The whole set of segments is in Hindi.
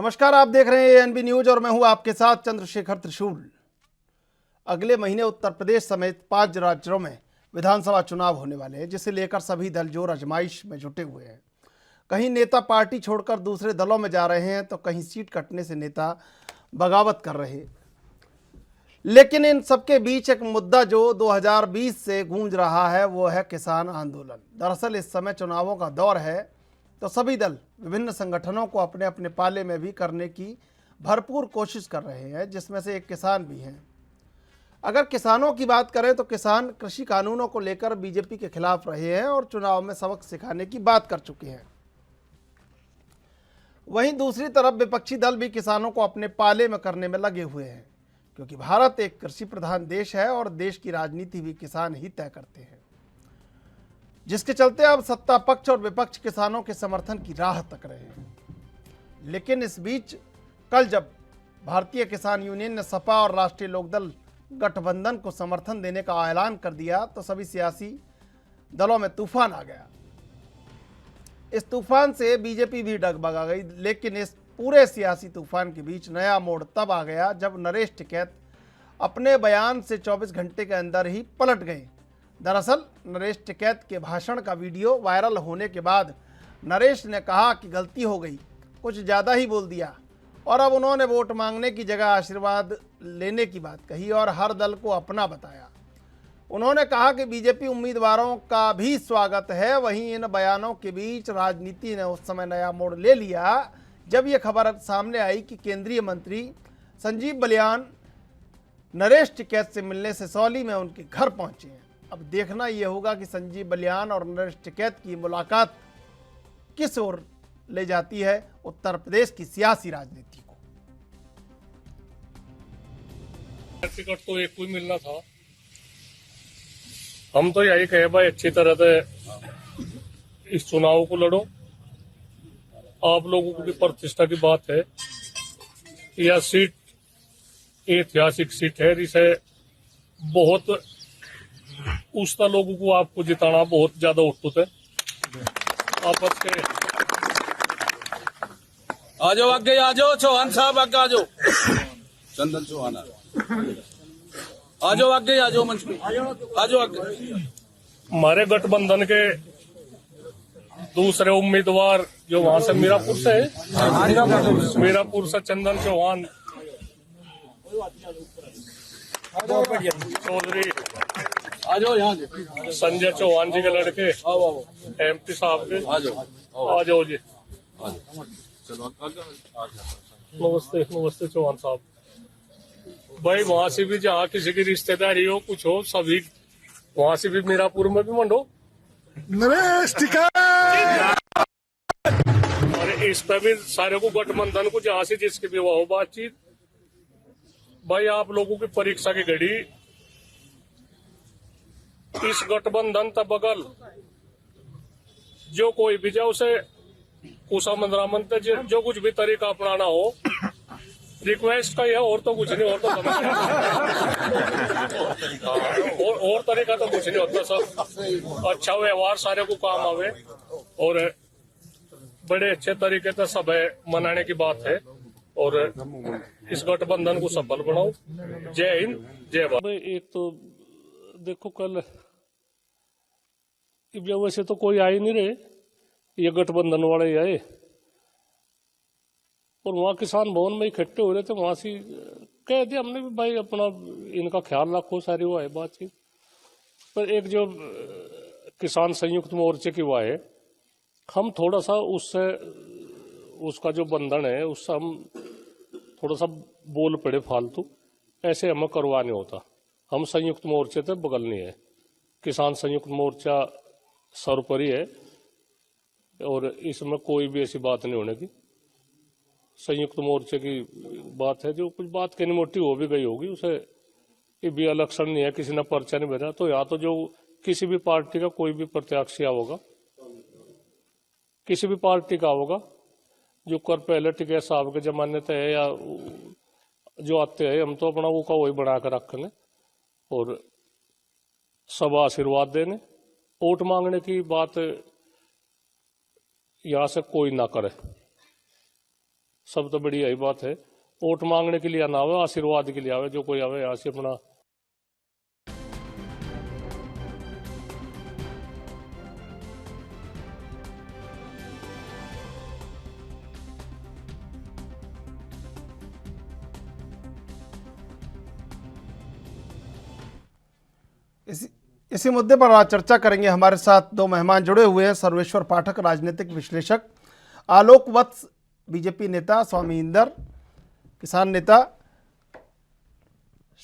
नमस्कार, आप देख रहे हैं एएनबी न्यूज और मैं हूं आपके साथ चंद्रशेखर त्रिशूल। अगले महीने उत्तर प्रदेश समेत 5 राज्यों में विधानसभा चुनाव होने वाले हैं, जिसे लेकर सभी दल जोर आजमाइश में जुटे हुए हैं। कहीं नेता पार्टी छोड़कर दूसरे दलों में जा रहे हैं तो कहीं सीट कटने से नेता बगावत कर रहे हैं। लेकिन इन सबके बीच एक मुद्दा जो 2020 से गूंज रहा है वो है किसान आंदोलन। दरअसल इस समय चुनावों का दौर है तो सभी दल विभिन्न संगठनों को अपने अपने पाले में भी करने की भरपूर कोशिश कर रहे हैं, जिसमें से एक किसान भी हैं। अगर किसानों की बात करें तो किसान कृषि कानूनों को लेकर बीजेपी के खिलाफ रहे हैं और चुनाव में सबक सिखाने की बात कर चुके हैं। वहीं दूसरी तरफ विपक्षी दल भी किसानों को अपने पाले में करने में लगे हुए हैं, क्योंकि भारत एक कृषि प्रधान देश है और देश की राजनीति भी किसान ही तय करते हैं, जिसके चलते अब सत्ता पक्ष और विपक्ष किसानों के समर्थन की राह तक रहे हैं। लेकिन इस बीच कल जब भारतीय किसान यूनियन ने सपा और राष्ट्रीय लोकदल गठबंधन को समर्थन देने का ऐलान कर दिया तो सभी सियासी दलों में तूफान आ गया। इस तूफान से बीजेपी भी डगमगा गई। लेकिन इस पूरे सियासी तूफान के बीच नया मोड़ तब आ गया जब नरेश टिकैत अपने बयान से 24 घंटे के अंदर ही पलट गए। दरअसल नरेश टिकैत के भाषण का वीडियो वायरल होने के बाद नरेश ने कहा कि गलती हो गई, कुछ ज़्यादा ही बोल दिया, और अब उन्होंने वोट मांगने की जगह आशीर्वाद लेने की बात कही और हर दल को अपना बताया। उन्होंने कहा कि बीजेपी उम्मीदवारों का भी स्वागत है। वहीं इन बयानों के बीच राजनीति ने उस समय नया मोड़ ले लिया जब ये खबर सामने आई कि केंद्रीय मंत्री संजीव बलियान नरेश टिकैत से मिलने सिसौली में उनके घर पहुंचे हैं। अब देखना यह होगा कि संजीव बलियान और नरेश टिकैत की मुलाकात किस ओर ले जाती है उत्तर प्रदेश की सियासी राजनीति को। टिकट तो एक को ही मिलना था। हम तो यही कहे भाई अच्छी तरह से इस चुनाव को लड़ो। आप लोगों की प्रतिष्ठा की बात है। यह सीट ऐतिहासिक सीट है, जिसे बहुत उस्ता लोगों को आपको जिताना बहुत ज्यादा उत्सुक है। आपस के आ जाओ, आगे आ जाओ, चौहान साहब आगे आ जाओ, चंदन चौहान आ जाओ, आगे आ जाओ, मंच पे आ जाओ आगे। हमारे गठबंधन के दूसरे उम्मीदवार जो वहां से मीरापुर से है, मीरापुर से चंदन चौहान चौधरी, आ जाओ यहाँ संजय चौहान जी के लड़के एमपी साहब के, आ जाओ जी। चलो नमस्ते नमस्ते चौहान साहब। भाई वहां से भी जहाँ किसी की रिश्तेदारी हो कुछ हो, सभी वहां से भी मीरापुर में भी मंडो नरेश टिकैत। और इस पे भी सारे को गठबंधन को जहाँ से जिसकी भी हो बातचीत। भाई आप लोगों की परीक्षा की घड़ी इस गठबंधन तक बगल जो कोई भी जाए उसे कुशा मंदरामन जो कुछ भी तरीका अपनाना हो, रिक्वेस्ट का यह और तो कुछ नहीं, और तो और तरीका तो कुछ नहीं होता। सब अच्छा व्यवहार सारे को काम आवे और बड़े अच्छे तरीके से सब मनाने की बात है और इस गठबंधन को सफल बनाओ। जय हिंद, जय भारत। एक तो देखो कल वैसे तो कोई आए नहीं रहे, ये गठबंधन वाले ही आए और वहाँ किसान भवन में इकट्ठे हो रहे थे। वहां से कह दिया हमने भी भाई अपना इनका ख्याल रखो, सारी वो है बातचीत। पर एक जो किसान संयुक्त मोर्चे की वो है, हम थोड़ा सा उससे उसका जो बंधन है उससे हम थोड़ा सा बोल पड़े फालतू, ऐसे हमें करवा नहीं होता। हम संयुक्त मोर्चे से बगल नहीं है, किसान संयुक्त मोर्चा सर्वोपरि है और इसमें कोई भी ऐसी बात नहीं होने की। संयुक्त मोर्चे की बात है, जो कुछ बात कहनी मोटी हो भी गई होगी, उसे ये भी अलक्षण नहीं है, किसी ने पर्चा नहीं भेजा। तो या तो जो किसी भी पार्टी का कोई भी प्रत्याशी होगा, किसी भी पार्टी का होगा, जो कर पहले टिकैत साहब के जमाने तय है या जो आते हैं, हम तो अपना वो का वही बना कर रखेंगे और सब आशीर्वाद देने। वोट मांगने की बात यहाँ से कोई ना करे। सब तो बड़ी यही बात है। वोट मांगने के लिए ना आवे, आशीर्वाद के लिए आवे। जो कोई आवे यहाँ से अपना इसी मुद्दे पर आज चर्चा करेंगे। हमारे साथ दो मेहमान जुड़े हुए हैं। सर्वेश्वर पाठक, राजनीतिक विश्लेषक, आलोक वत्स, बीजेपी नेता, स्वामी इंदर, किसान नेता।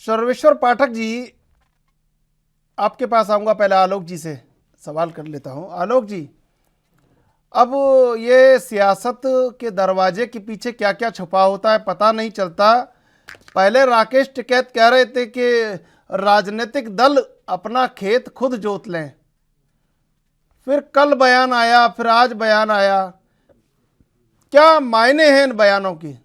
सर्वेश्वर पाठक जी, आपके पास आऊँगा। पहले आलोक जी से सवाल कर लेता हूँ। आलोक जी, अब ये सियासत के दरवाजे के पीछे क्या क्या छुपा होता है पता नहीं चलता। पहले राकेश टिकैत कह रहे थे कि राजनीतिक दल अपना खेत खुद जोत लें, फिर कल बयान आया, फिर आज बयान आया। क्या मायने हैं इन बयानों की,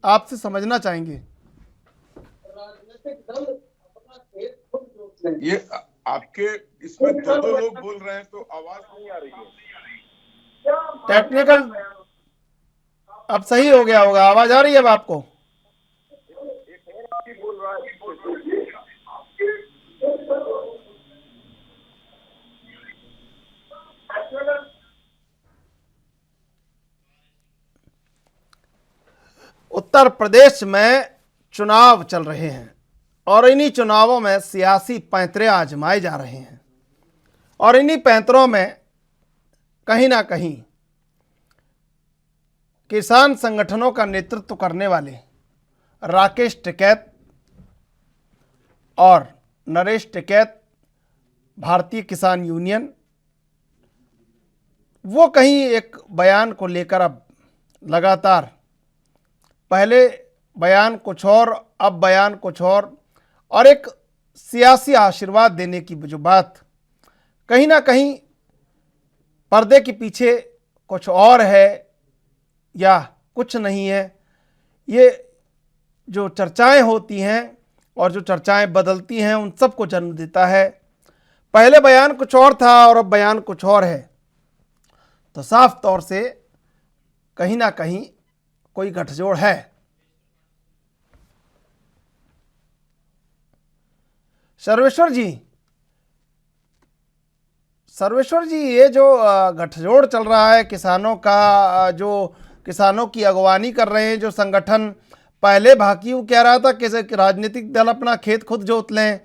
आपसे समझना चाहेंगे। राजनीतिक दल अपना खेत खुद जोत लें, ये आपके इसमें दो लोग बोल रहे हैं तो आवाज नहीं आ रही है। टेक्निकल अब सही हो गया होगा, आवाज आ रही है अब आपको? बोल रहा है उत्तर प्रदेश में चुनाव चल रहे हैं और इन्हीं चुनावों में सियासी पैंतरे आजमाए जा रहे हैं और इन्हीं पैंतरों में कहीं ना कहीं किसान संगठनों का नेतृत्व करने वाले राकेश टिकैत और नरेश टिकैत, भारतीय किसान यूनियन, वो कहीं एक बयान को लेकर अब लगातार, पहले बयान कुछ और, अब बयान कुछ और एक सियासी आशीर्वाद देने की जो बात, कहीं ना कहीं पर्दे के पीछे कुछ और है या कुछ नहीं है। ये जो चर्चाएं होती हैं और जो चर्चाएं बदलती हैं, उन सबको जन्म देता है। पहले बयान कुछ और था और अब बयान कुछ और है, तो साफ तौर से कहीं ना कहीं कोई गठजोड़ है। सर्वेश्वर जी, ये जो गठजोड़ चल रहा है किसानों का, जो किसानों की अगवानी कर रहे हैं जो संगठन, पहले भाकियू कह रहा था कि राजनीतिक दल अपना खेत खुद जोत लें,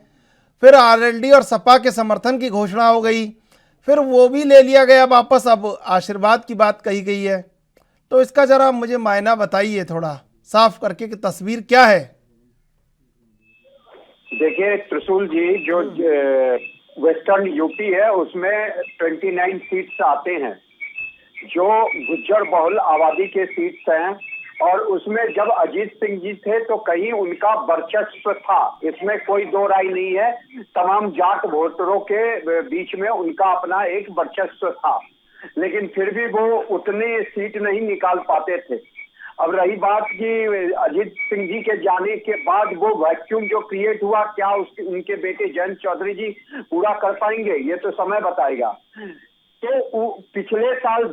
फिर आरएलडी और सपा के समर्थन की घोषणा हो गई, फिर वो भी ले लिया गया वापस, अब आशीर्वाद की बात कही गई है। तो इसका जरा मुझे मायना बताइए थोड़ा साफ करके कि तस्वीर क्या है। देखिए त्रिशूल जी, जो वेस्टर्न यूपी है उसमें 29 सीट्स आते हैं जो गुज्जर बहुल आबादी के सीट्स हैं, और उसमें जब अजीत सिंह जी थे तो कहीं उनका वर्चस्व था, इसमें कोई दो राय नहीं है। तमाम जाट वोटरों के बीच में उनका अपना एक वर्चस्व था, लेकिन फिर भी वो उतने सीट नहीं निकाल पाते थे। अब रही बात कि अजीत सिंह जी के जाने के बाद वो वैक्यूम जो क्रिएट हुआ, क्या उनके बेटे जयंत चौधरी जी पूरा कर पाएंगे, ये तो समय बताएगा। तो पिछले साल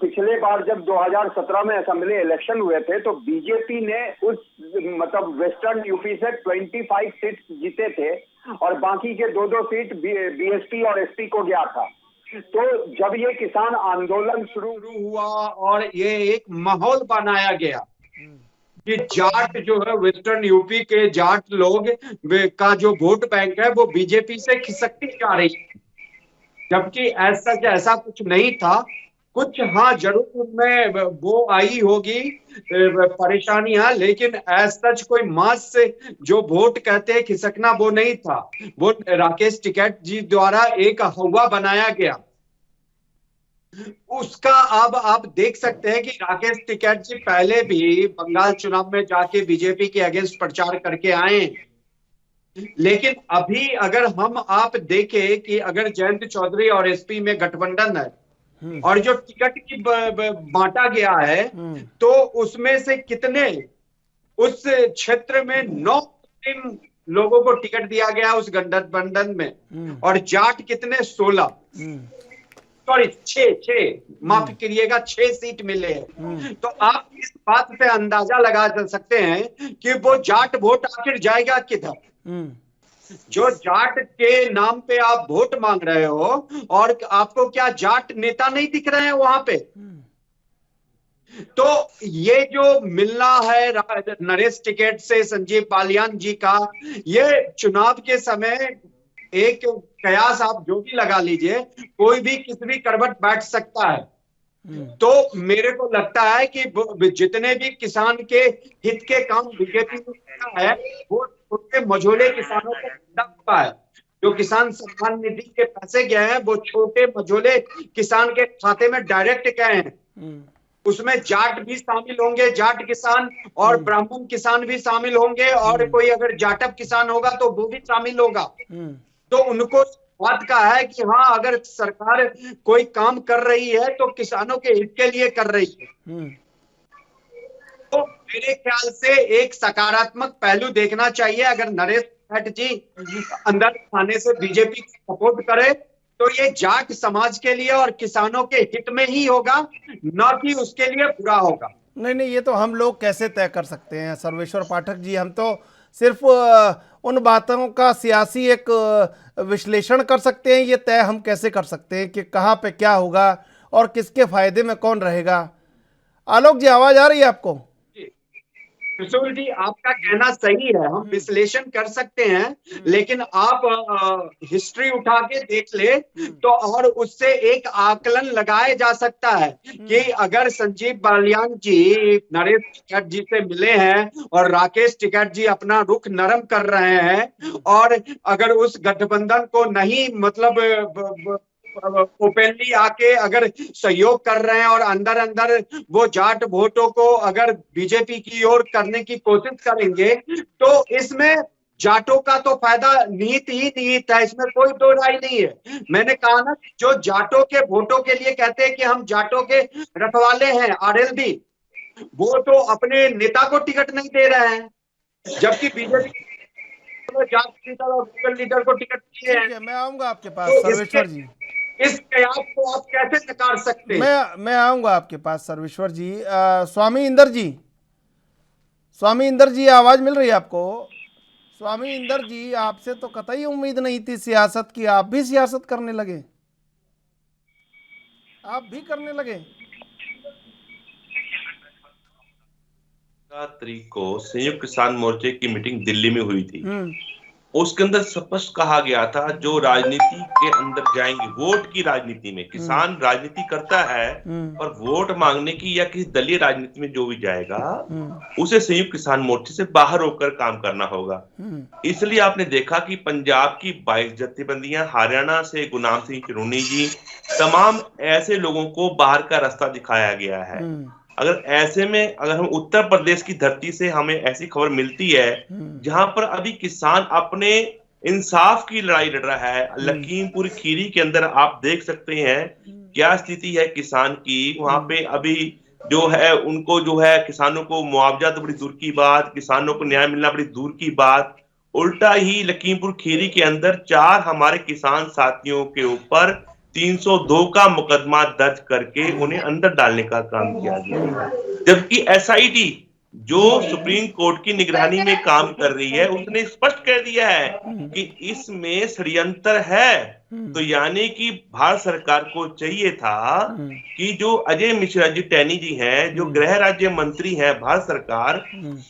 पिछले बार जब 2017 में असेंबली इलेक्शन हुए थे तो बीजेपी ने उस मतलब वेस्टर्न यूपी से 25 सीट जीते थे और बाकी के 2-2 सीट बीएसपी और एसपी को गया था। तो जब ये किसान आंदोलन शुरू हुआ और ये एक माहौल बनाया गया कि जाट जो है, वेस्टर्न यूपी के जाट लोग का जो वोट बैंक है वो बीजेपी से खिसकती जा रही है, जबकि ऐसा कुछ नहीं था। कुछ हाँ जरूर उनमें वो आई होगी परेशानियां, लेकिन सच कोई मास से जो वोट कहते हैं खिसकना वो नहीं था। वो राकेश टिकैत जी द्वारा एक हवा बनाया गया, उसका अब आप देख सकते हैं कि राकेश टिकैत जी पहले भी बंगाल चुनाव में जाके बीजेपी के अगेंस्ट प्रचार करके आए, लेकिन अभी अगर हम आप देखें कि अगर जयंत चौधरी और एसपी में गठबंधन है और जो टिकट की बांटा गया है तो उसमें से कितने उस क्षेत्र में 9 लोगों को टिकट दिया गया उस गठबंधन में और जाट कितने 16। सॉरी 6 माफ करिएगा 6 सीट मिले हैं। तो आप इस बात पे अंदाजा लगा सकते हैं कि वो जाट वोट आखिर जाएगा किधर। जो जाट के नाम पे आप वोट मांग रहे हो और आपको क्या जाट नेता नहीं दिख रहे हैं वहां पे? तो ये जो मिलना है नरेश टिकैत से संजीव बालियान जी का, ये चुनाव के समय एक कयास आप जो भी लगा लीजिए, कोई भी किसी भी करवट बैठ सकता है। तो मेरे को लगता है कि जितने भी किसान के हित के काम बीजेपी ने किया है वो छोटे मझोले किसानों को फायदा हुआ है। जो किसान सम्मान निधि के पैसे गए हैं वो छोटे मझोले किसान के खाते में डायरेक्ट गए हैं। उसमें जाट भी शामिल होंगे, जाट किसान, और ब्राह्मण किसान भी शामिल होंगे, और कोई अगर जाटव किसान होगा तो वो भी शामिल होगा। तो उनको बात का है कि हाँ, अगर सरकार कोई काम कर रही है तो किसानों के हित के लिए कर रही है। तो मेरे ख्याल से एक सकारात्मक पहलू देखना चाहिए। अगर नरेश टिकैत जी अंदर आने से बीजेपी सपोर्ट करे तो ये जाट समाज के लिए और किसानों के हित में ही होगा, न कि उसके लिए बुरा होगा। नहीं, ये तो हम लोग कैसे तय कर सकते हैं सर्वेश्वर पाठक जी। हम तो सिर्फ उन बातों का सियासी एक विश्लेषण कर सकते हैं। ये तय हम कैसे कर सकते हैं कि कहाँ पे क्या होगा और किसके फायदे में कौन रहेगा। आलोक जी, आवाज आ रही है आपको? त्रिशूल जी, आपका कहना सही है, हम विश्लेषण कर सकते हैं, लेकिन आप हिस्ट्री उठा के देख ले तो और उससे एक आकलन लगाया जा सकता है कि अगर संजीव बालियान जी नरेश टिकैत जी से मिले हैं और राकेश टिकैत जी अपना रुख नरम कर रहे हैं, और अगर उस गठबंधन को नहीं मतलब ओपनली आके अगर सहयोग कर रहे हैं और अंदर अंदर वो जाट वोटों को अगर बीजेपी की ओर करने की कोशिश करेंगे तो इसमें जाटों का तो फायदा निहित ही निहित है, इसमें कोई दो राय नहीं है। मैंने कहा ना, जो जाटों के वोटों के लिए कहते हैं कि हम जाटों के रखवाले हैं, आरएलडी, वो तो अपने नेता को टिकट नहीं दे रहे हैं, जबकि बीजेपी जाट लीडर और लीडर को टिकट दिए हैं। मैं आऊंगा आपके पास तो सर्वेश्वर जी। इस कयास को आप कैसे नकार सकते हैं? मैं आऊंगा आपके पास सर्वेश्वर जी। स्वामी इंदर जी, स्वामी इंदर जी, आवाज मिल रही है आपको? स्वामी इंदर जी, आपसे तो कतई उम्मीद नहीं थी सियासत की, आप भी सियासत करने लगे, आप भी करने लगे। तारीख को संयुक्त किसान मोर्चे की मीटिंग दिल्ली में हुई थी। उसके अंदर स्पष्ट कहा गया था जो राजनीति के अंदर जाएंगे, वोट की राजनीति में, किसान राजनीति करता है और वोट मांगने की या किसी दलीय राजनीति में जो भी जाएगा उसे संयुक्त किसान मोर्चे से बाहर होकर काम करना होगा। इसलिए आपने देखा कि पंजाब की 22 जत्थेबंदियां, हरियाणा से गुलाम सिंह चरूनी जी, तमाम ऐसे लोगों को बाहर का रास्ता दिखाया गया है। अगर ऐसे में अगर हम उत्तर प्रदेश की धरती से हमें ऐसी खबर मिलती है जहां पर अभी किसान अपने इंसाफ की लड़ाई लड़ रहा है, लखीमपुर खीरी के अंदर आप देख सकते हैं क्या स्थिति है किसान की। वहां पे अभी जो है उनको जो है किसानों को मुआवजा तो बड़ी दूर की बात, किसानों को न्याय मिलना बड़ी दूर की बात, उल्टा ही लखीमपुर खीरी के अंदर 4 हमारे किसान साथियों के ऊपर 302 का मुकदमा दर्ज करके उन्हें अंदर डालने का काम किया गया। जबकि एसआईटी जो सुप्रीम कोर्ट की निगरानी में काम कर रही है उसने स्पष्ट कह दिया है कि इसमें षड्यंत्र है। तो यानी कि भारत सरकार को चाहिए था कि जो अजय मिश्रा जी टैनी जी हैं, जो गृह राज्य मंत्री हैं भारत सरकार,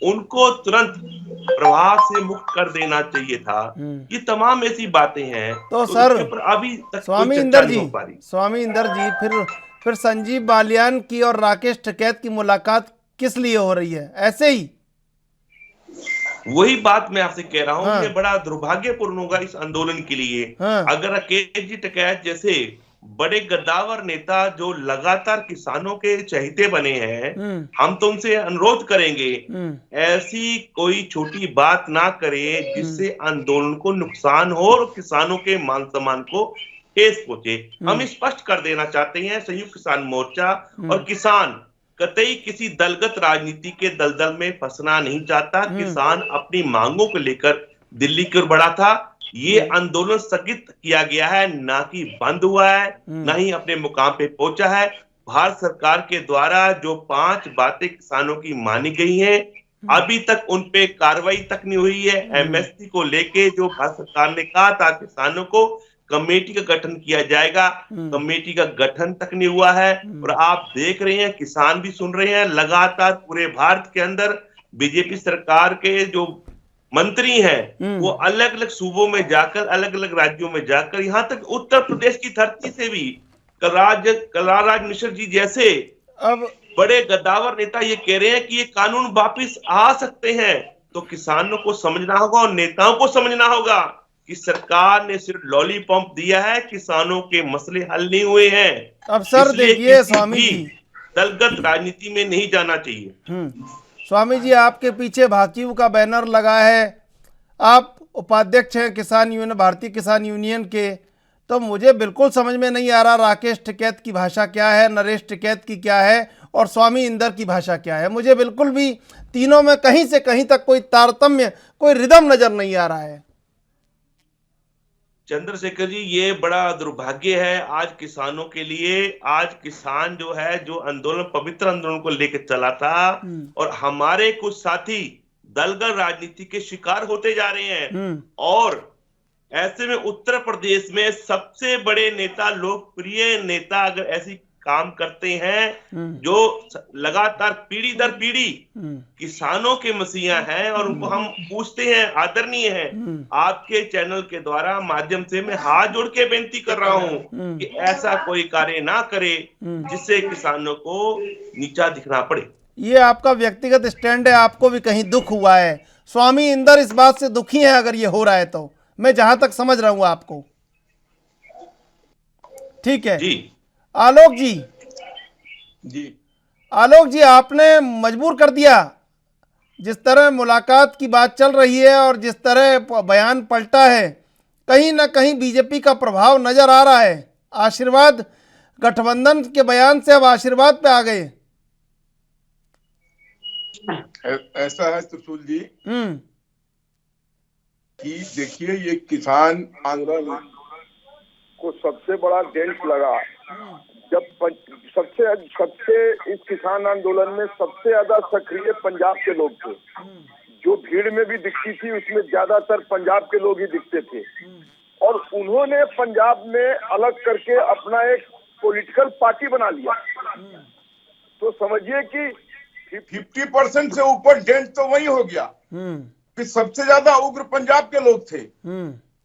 उनको तुरंत प्रभाव से मुक्त कर देना चाहिए था। ये तमाम ऐसी बातें हैं। तो सर अभी तक स्वामी इंदर जी, फिर संजीव बालियान की और राकेश टिकैत की मुलाकात किस लिए हो रही है? ऐसे ही? वही बात मैं आपसे कह रहा हूँ, ये बड़ा दुर्भाग्यपूर्ण होगा इस आंदोलन के लिए। अगर राकेश जी टिकैत जैसे बड़े गद्दावर नेता जो लगातार किसानों के चहेते बने हैं, हम तो उनसे अनुरोध करेंगे ऐसी कोई छोटी बात ना करे जिससे आंदोलन को नुकसान हो और किसानों के मान सम्मान को ठेस पहुंचे। हम स्पष्ट कर देना चाहते हैं, संयुक्त किसान मोर्चा और किसान कतई किसी दलगत राजनीति के दलदल में फंसना नहीं चाहता। किसान अपनी मांगों को लेकर दिल्ली की ओर बढ़ा था ये आंदोलन स्थगित किया गया है, ना कि बंद हुआ है, ना ही अपने मुकाम पे पहुंचा है। भारत सरकार के द्वारा जो 5 बातें किसानों की मानी गई हैं, अभी तक उन पे कार्रवाई तक नहीं हुई है। एमएसपी को लेके जो भारत सरकार ने कहा था किसानों को कमेटी का गठन किया जाएगा, कमेटी का गठन तक नहीं हुआ है। और आप देख रहे हैं, किसान भी सुन रहे हैं, लगातार पूरे भारत के अंदर बीजेपी सरकार के जो मंत्री हैं वो अलग अलग सूबों में जाकर, अलग अलग राज्यों में जाकर, यहाँ तक उत्तर प्रदेश की धरती से भी कलराज मिश्र जी जैसे अब बड़े गद्दावर नेता ये कह रहे हैं कि ये कानून वापिस आ सकते हैं। तो किसानों को समझना होगा और नेताओं को समझना होगा कि सरकार ने सिर्फ लॉलीपॉप दिया है, किसानों के मसले हल नहीं हुए हैं। अब सर इसलिए देखिए किसी स्वामी भी जी, दलगत राजनीति में नहीं जाना चाहिए। स्वामी जी आपके पीछे भाकियू का बैनर लगा है, आप उपाध्यक्ष हैं किसान यूनियन, भारतीय किसान यूनियन के, तो मुझे बिल्कुल समझ में नहीं आ रहा राकेश टिकैत की भाषा क्या है, नरेश टिकैत की क्या है और स्वामी इंदर की भाषा क्या है। मुझे बिल्कुल भी तीनों में कहीं से कहीं तक कोई तारतम्य, कोई रिदम नजर नहीं आ रहा है। चंद्रशेखर जी, ये बड़ा दुर्भाग्य है आज किसानों के लिए। आज किसान जो है, जो आंदोलन, पवित्र आंदोलन को लेकर चला था, और हमारे कुछ साथी दलगत राजनीति के शिकार होते जा रहे हैं। और ऐसे में उत्तर प्रदेश में सबसे बड़े नेता, लोकप्रिय नेता अगर ऐसी काम करते हैं जो लगातार पीढ़ी दर पीढ़ी किसानों के मसीहा हैं, और उनको हम पूछते हैं, आदरणीय है, आपके चैनल के द्वारा माध्यम से मैं हाथ जोड़ के बेनती कर रहा हूं कि ऐसा कोई कार्य ना करे जिससे किसानों को नीचा दिखना पड़े। ये आपका व्यक्तिगत स्टैंड है, आपको भी कहीं दुख हुआ है। स्वामी इंदर इस बात से दुखी है अगर ये हो रहा है तो, मैं जहां तक समझ रहा हूं आपको। ठीक है जी आलोक जी, जी आलोक जी आपने मजबूर कर दिया। जिस तरह मुलाकात की बात चल रही है और जिस तरह बयान पलटा है, कहीं ना कहीं बीजेपी का प्रभाव नजर आ रहा है। आशीर्वाद गठबंधन के बयान से अब आशीर्वाद पे आ गए। ऐसा है त्रिशूल जी कि देखिए, ये किसान आंदोलन को सबसे बड़ा डेंट लगा जब सबसे इस किसान आंदोलन में सबसे ज्यादा सक्रिय पंजाब के लोग थे। जो भीड़ में भी दिखती थी उसमें ज्यादातर पंजाब के लोग ही दिखते थे, और उन्होंने पंजाब में अलग करके अपना एक पॉलिटिकल पार्टी बना लिया। तो समझिए कि 50% से ऊपर डेंट तो वही हो गया कि सबसे ज्यादा उग्र पंजाब के लोग थे।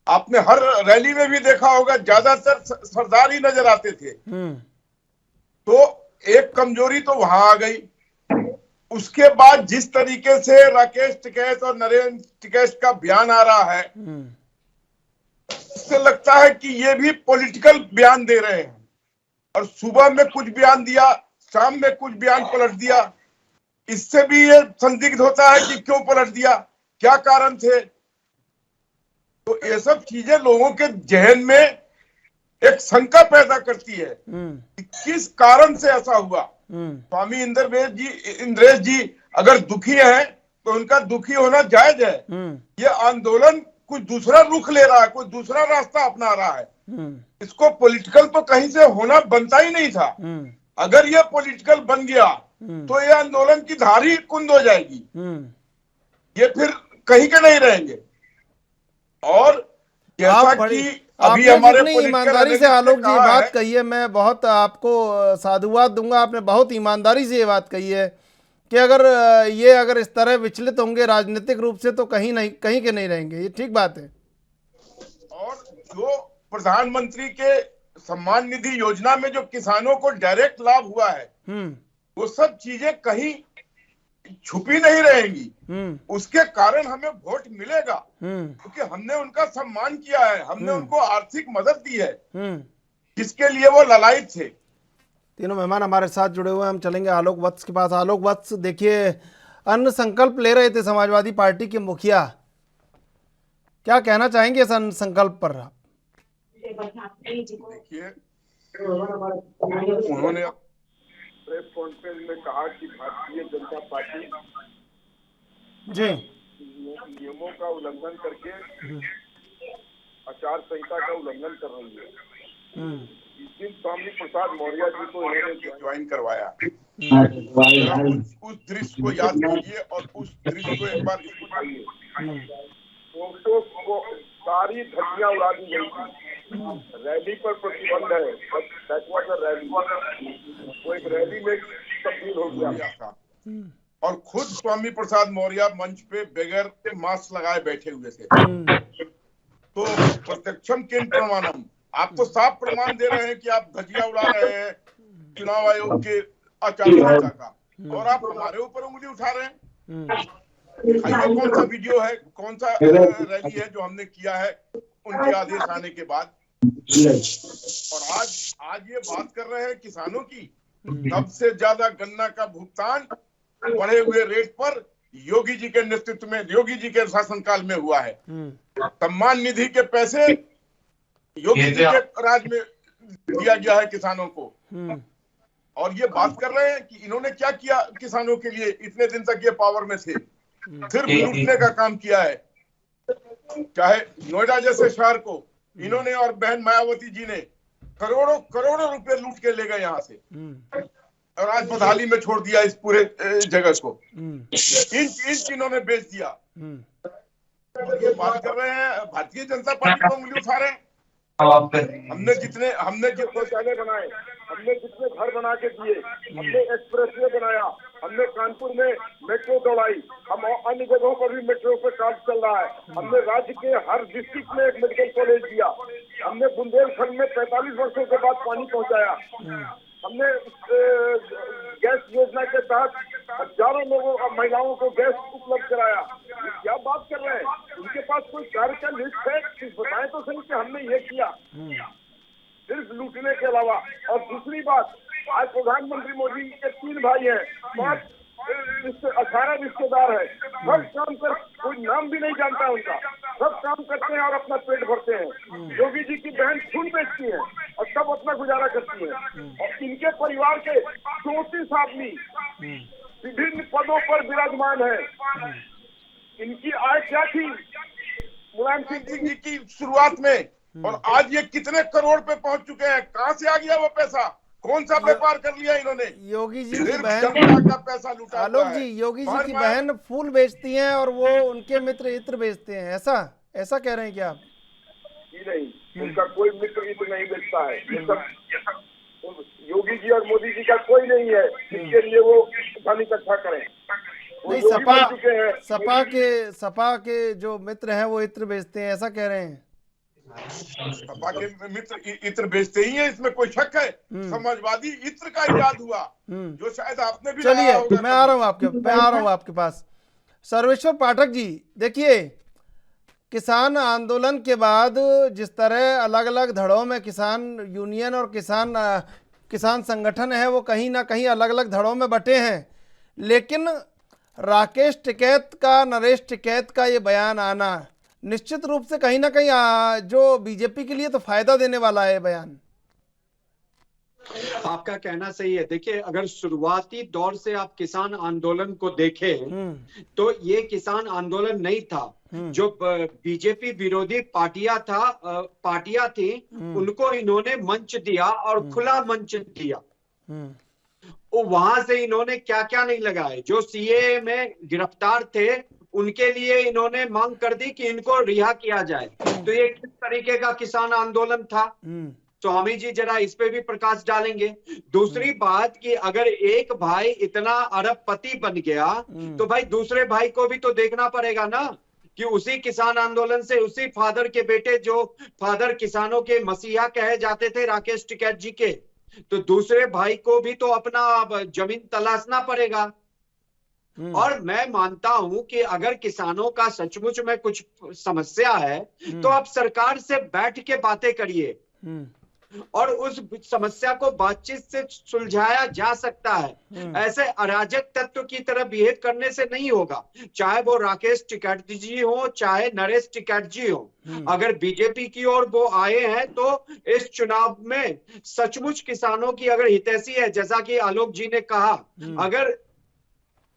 आपने हर रैली में भी देखा होगा, ज्यादातर सरदार ही नजर आते थे। तो एक कमजोरी तो वहां आ गई। उसके बाद जिस तरीके से राकेश टिकैत और नरेंद्र टिकैत का बयान आ रहा है, इससे लगता है कि ये भी पॉलिटिकल बयान दे रहे हैं। और सुबह में कुछ बयान दिया, शाम में कुछ बयान पलट दिया। इससे भी ये संदिग्ध होता है कि क्यों पलट दिया, क्या कारण थे। तो ये सब चीजें लोगों के जहन में एक शंका पैदा करती है कि किस कारण से ऐसा हुआ। स्वामी इंद्रेश जी अगर दुखी हैं तो उनका दुखी होना जायज है। ये आंदोलन कुछ दूसरा रुख ले रहा है, कोई दूसरा रास्ता अपना रहा है। इसको पॉलिटिकल तो कहीं से होना बनता ही नहीं था। अगर ये पॉलिटिकल बन गया तो ये आंदोलन की धार ही कुंद हो जाएगी, ये फिर कहीं के नहीं रहेंगे। और जैसा कि अभी हमारे ईमानदारी से आलोक जी बात कही है, मैं बहुत आपको साधुवाद दूंगा। आपने बहुत ईमानदारी से ये बात कही है कि अगर इस तरह विचलित होंगे राजनीतिक रूप से तो कहीं के नहीं रहेंगे। ये ठीक बात है। और जो प्रधानमंत्री के सम्मान निधि योजना में जो किसानों को डायरेक्ट लाभ हुआ है, वो सब चीजें कहीं छुपी नहीं रहेंगी। उसके कारण हमें वोट मिलेगा क्योंकि हमने उनका सम्मान किया है, हमने उनको आर्थिक मदद दी है जिसके लिए वो ललायत थे। तीनों मेहमान हमारे साथ जुड़े हुए हैं, हम चलेंगे आलोक वत्स के पास। आलोक वत्स, देखिए अन्न संकल्प ले रहे थे समाजवादी पार्टी के मुखिया, क्या कहना चाहेंगे इस अन्न संकल्प पर? देखिए, उन्होंने प्रेस कॉन्फ्रेंस में कहा कि भारतीय जनता पार्टी जी नियमों का उल्लंघन करके आचार संहिता का उल्लंघन कर रही है। इस दिन स्वामी प्रसाद मौर्य जी को इन्होंने ज्वाइन करवाया। उस दृश्य को याद कीजिए और उस दृश्य को एक बार इसको बताइए। फोटो को सारी धज्जियां उड़ा दी गई थी। रैली पर प्रतिबंध है, रैली वो एक रैली में तब्दील हो गया था। और खुद स्वामी प्रसाद मौर्य मंच पे बगैर मास्क लगाए बैठे हुए थे। तो प्रत्यक्षम किन प्रमाणम, आप तो साफ प्रमाण दे रहे हैं कि आप धज्जियां उड़ा रहे हैं चुनाव आयोग के आचार संहिता का, और आप हमारे ऊपर उंगली उठा रहे हैं। दिखाइए कौन सा वीडियो है, कौन सा रैली है जो हमने किया है उनके आदेश आने के बाद। और आज ये बात कर रहे हैं किसानों की। सबसे ज्यादा गन्ना का भुगतान बढ़े हुए रेट पर योगी जी के नेतृत्व में, योगी जी के शासनकाल में हुआ है। सम्मान निधि के पैसे योगी जी के राज में दिया गया है किसानों को। और ये बात कर रहे हैं कि इन्होंने क्या किया किसानों के लिए, इतने दिन तक ये पावर में थे, सिर्फ लूटने का काम किया है। चाहे नोएडा जैसे शहर को इन्होंने और बहन मायावती जी ने करोड़ों करोड़ों रुपए लूट के ले गए यहाँ से, और आज बदहाली में छोड़ दिया इस पूरे जगह को। इंच इन्होंने बेच दिया। ये बात कर रहे हैं भारतीय जनता पार्टी को उंगली उठा रहे हैं। हमने जितने शौचालय बनाए, हमने जितने घर बना के दिए, हमने एक्सप्रेसवे बनाया, हमने कानपुर में मेट्रो दौड़ाई, हम अन्य जगहों पर भी मेट्रो पे काम चल रहा है। हमने राज्य के हर डिस्ट्रिक्ट में एक मेडिकल कॉलेज दिया। हमने बुंदेलखंड में 45 वर्षों के बाद पानी पहुंचाया। हमने गैस योजना के तहत हजारों लोगों महिलाओं को गैस उपलब्ध कराया। क्या बात कर रहे हैं? उनके पास कोई कार्य का लिस्ट है? बताएं तो सही कि हमने ये किया, सिर्फ लूटने के अलावा। और दूसरी बात, आज प्रधानमंत्री मोदी के 3 भाई हैं, 18 रिश्तेदार है, सब काम कर, कोई नाम भी नहीं जानता उनका, सब काम करते हैं और अपना पेट भरते हैं। योगी जी की बहन खून बेचती है और सब अपना गुजारा करती है। और इनके परिवार के 34 आदमी विभिन्न पदों पर विराजमान है। इनकी आय क्या थी मुलायम सिंह जी की शुरुआत में, और आज ये कितने करोड़ पे पहुंच चुके हैं? कहां से आ गया वो पैसा? कौन सा व्यापार कर लिया इन्होंने? योगी जी की बहन का पैसा लूटा। आलोक जी, योगी जी की बहन फूल बेचती हैं और वो उनके मित्र इत्र बेचते हैं, ऐसा कह रहे हैं क्या आप? नहीं, उनका कोई मित्र इत्र नहीं बेचता है। योगी जी और मोदी जी का कोई नहीं है जिसके लिए वो धन इकट्ठा करें। नहीं, सपा के जो मित्र हैं वो इत्र बेचते हैं, ऐसा कह रहे हैं? सपा के मित्र इत्र बेचते ही हैं, इसमें कोई शक है? समाजवादी इत्र का इजाद हुआ, जो शायद आपने भी। चलिए, मैं आ रहा हूँ आपके पास। सर्वेश्वर पाठक जी, देखिए, किसान आंदोलन के बाद जिस तरह अलग अलग धड़ों में किसान यूनियन और किसान संगठन है वो कहीं ना कहीं अलग अलग धड़ों में बटे हैं, लेकिन राकेश टिकैत का, नरेश टिकैत का ये बयान आना निश्चित रूप से कहीं ना कहीं जो बीजेपी के लिए तो फायदा देने वाला है बयान। आपका कहना सही है। देखिए, अगर शुरुआती दौर से आप किसान आंदोलन को देखें तो ये किसान आंदोलन नहीं था। जो बीजेपी विरोधी पार्टियां थी उनको इन्होंने मंच दिया और खुला मंच दिया। वहां से इन्होंने क्या क्या नहीं लगाए। जो सीएए में गिरफ्तार थे उनके लिए इन्होंने मांग कर दी कि इनको रिहा किया जाए। तो ये किस तरीके का किसान आंदोलन था? स्वामी जी जरा इस पे भी प्रकाश डालेंगे। दूसरी बात कि अगर एक भाई इतना अरबपति बन गया तो भाई दूसरे भाई को भी तो देखना पड़ेगा ना, कि उसी किसान आंदोलन से उसी फादर के बेटे, जो फादर किसानों के मसीहा कहे जाते थे राकेश टिकैत जी के, तो दूसरे भाई को भी तो अपना जमीन तलाशना पड़ेगा। और मैं मानता हूं कि अगर किसानों का सचमुच में कुछ समस्या है तो आप सरकार से बैठ के बातें करिए और उस समस्या को बातचीत से सुलझाया जा सकता है। ऐसे अराजक तत्व की तरह बिहेव करने से नहीं होगा, चाहे वो राकेश टिकैत जी हो चाहे नरेश टिकैत जी हो। अगर बीजेपी की ओर वो आए हैं तो इस चुनाव में सचमुच किसानों की अगर हितैषी है, जैसा कि आलोक जी ने कहा, अगर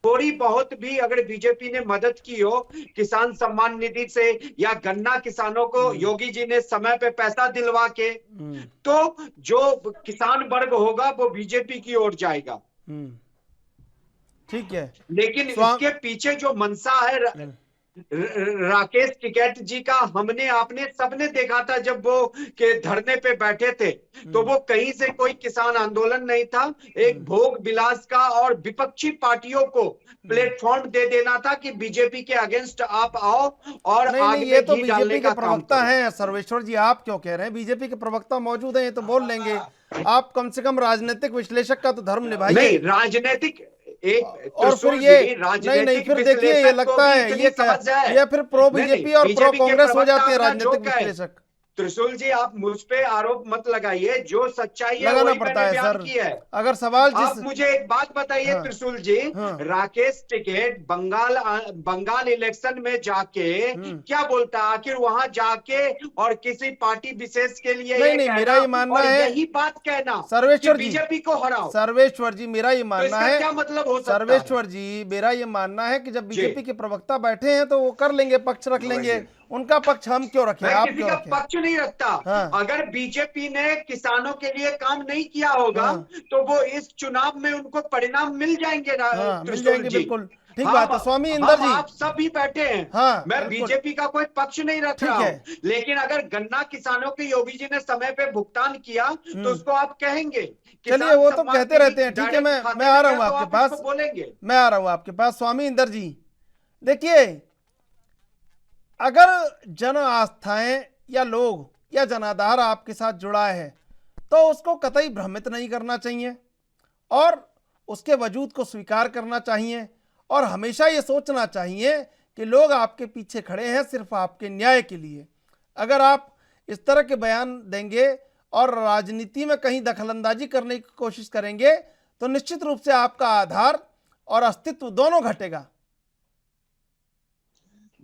थोड़ी बहुत भी अगर बीजेपी ने मदद की हो किसान सम्मान निधि से या गन्ना किसानों को योगी जी ने समय पे पैसा दिलवा के, तो जो किसान वर्ग होगा वो बीजेपी की ओर जाएगा। ठीक है, लेकिन इसके पीछे जो मंशा है राकेश टिकैत जी का, हमने आपने सबने देखा था जब वो के धरने पे बैठे थे, तो वो कहीं से कोई किसान आंदोलन नहीं था, एक भोग विलास का और विपक्षी पार्टियों को प्लेटफॉर्म दे देना था कि बीजेपी के अगेंस्ट आप आओ और आग में ये तो घी डालने बीजेपी का के काम प्रवक्ता करो। हैं सर्वेश्वर जी, आप क्यों कह रहे हैं? बीजेपी के प्रवक्ता मौजूद हैं, ये तो बोल लेंगे। आप कम से कम राजनीतिक विश्लेषक का तो धर्म निभाइए। नहीं, राजनीतिक और फिर ये नहीं फिर देखिए, ये लगता है ये फिर प्रो बीजेपी और प्रो कांग्रेस हो जाते हैं राजनीतिक विश्लेषक। त्रिशूल जी, आप मुझ पे आरोप मत लगाइए, जो सच्चाई है लगाना वही पड़ता मैंने है बयान सर। की है। अगर सवाल आप मुझे एक बात बताइए त्रिशूल जी, राकेश टिकैत बंगाल इलेक्शन में जाके क्या बोलता, आखिर वहां जाके और किसी पार्टी विशेष के लिए नहीं, मेरा ये मानना है, यही बात कहना सर्वेश्वर जी, बीजेपी को हराओ। सर्वेश्वर जी, मेरा ये मानना है, क्या मतलब हो सकता है? सर्वेश्वर जी, मेरा ये मानना है कि जब बीजेपी के प्रवक्ता बैठे हैं तो वो कर लेंगे, पक्ष रख लेंगे। उनका पक्ष हम क्यों रखें, आप क्यों रखें? पक्ष नहीं रखता। अगर बीजेपी ने किसानों के लिए काम नहीं किया होगा तो वो इस चुनाव में उनको परिणाम मिल जाएंगे। मिल जाएंगे, बिल्कुल ठीक बात है। स्वामी इंदर जी, आप सब भी बैठे हैं, मैं बीजेपी का कोई पक्ष नहीं रख रहा हूं, लेकिन अगर गन्ना किसानों के योगी जी ने समय पे भुगतान किया तो उसको आप कहेंगे। चलिए, वो तो कहते रहते हैं, ठीक है, मैं आ रहा हूँ आपके पास, बोलेंगे, मैं आ रहा हूँ आपके पास। स्वामी इंदर जी, देखिए, अगर जन आस्थाएं या लोग या जनाधार आपके साथ जुड़ा है तो उसको कतई भ्रमित नहीं करना चाहिए और उसके वजूद को स्वीकार करना चाहिए और हमेशा ये सोचना चाहिए कि लोग आपके पीछे खड़े हैं सिर्फ आपके न्याय के लिए। अगर आप इस तरह के बयान देंगे और राजनीति में कहीं दखलंदाजी करने की कोशिश करेंगे तो निश्चित रूप से आपका आधार और अस्तित्व दोनों घटेगा।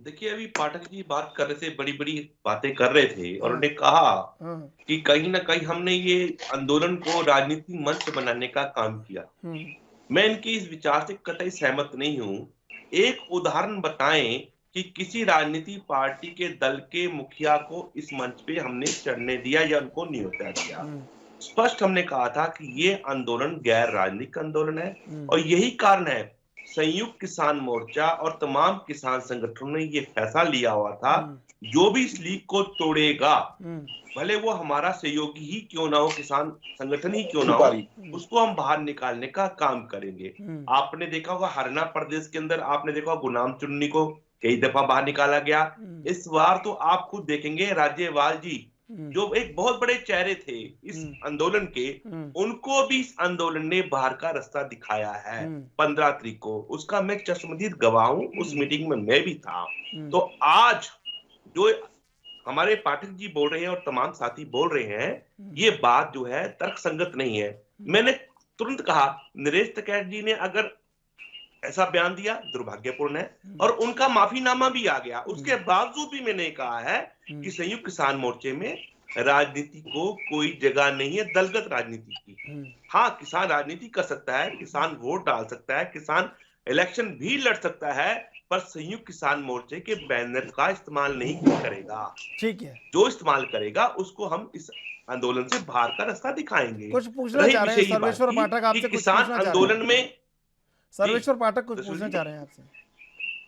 देखिए, अभी पाठक जी बात कर रहे थे, बड़ी बड़ी बातें कर रहे थे और उन्होंने कहा कि कहीं ना कहीं हमने ये आंदोलन को राजनीतिक मंच बनाने का काम किया। मैं इनकी इस विचार से कतई सहमत नहीं हूं। एक उदाहरण बताएं कि किसी राजनीतिक पार्टी के दल के मुखिया को इस मंच पे हमने चढ़ने दिया या उनको न्योता दिया। स्पष्ट हमने कहा था कि ये आंदोलन गैर राजनीतिक आंदोलन है और यही कारण है संयुक्त किसान मोर्चा और तमाम किसान संगठनों ने ये फैसला लिया हुआ था, जो भी इस लीग को तोड़ेगा, भले वो हमारा सहयोगी ही क्यों ना हो, किसान संगठन ही क्यों ना हो, उसको हम बाहर निकालने का काम करेंगे। आपने देखा होगा हरियाणा प्रदेश के अंदर, आपने देखा होगा गुलाम चुन्नी को कई दफा बाहर निकाला गया। इस बार तो आप खुद देखेंगे राज्यपाल जी, जो एक बहुत बड़े चेहरे थे इस आंदोलन के, उनको भी इस आंदोलन ने बाहर का रास्ता दिखाया है 15 तारीख को। उसका मैं चश्मदीद गवाह हूं, उस मीटिंग में मैं भी था। तो आज जो हमारे पाठक जी बोल रहे हैं और तमाम साथी बोल रहे हैं, ये बात जो है तर्कसंगत नहीं है। मैंने तुरंत कहा, नरेश टिकैत जी ने अगर ऐसा बयान दिया दुर्भाग्यपूर्ण है और उनका माफीनामा भी आ गया। उसके बावजूद भी मैंने कहा है कि संयुक्त किसान मोर्चे में राजनीति को कोई जगह नहीं है, दलगत राजनीति की। हाँ, किसान राजनीति कर सकता है, किसान वोट डाल सकता है, किसान इलेक्शन भी लड़ सकता है, पर संयुक्त किसान मोर्चे के बैनर का इस्तेमाल नहीं करेगा। ठीक है, जो इस्तेमाल करेगा उसको हम इस आंदोलन से बाहर का रास्ता दिखाएंगे। कुछ पूछना चाह रहे हैं सर्वेश्वर पाठक आपसे, किसान आंदोलन में सर्वेश्वर पाठक कुछ पूछना चाह रहे हैं आपसे।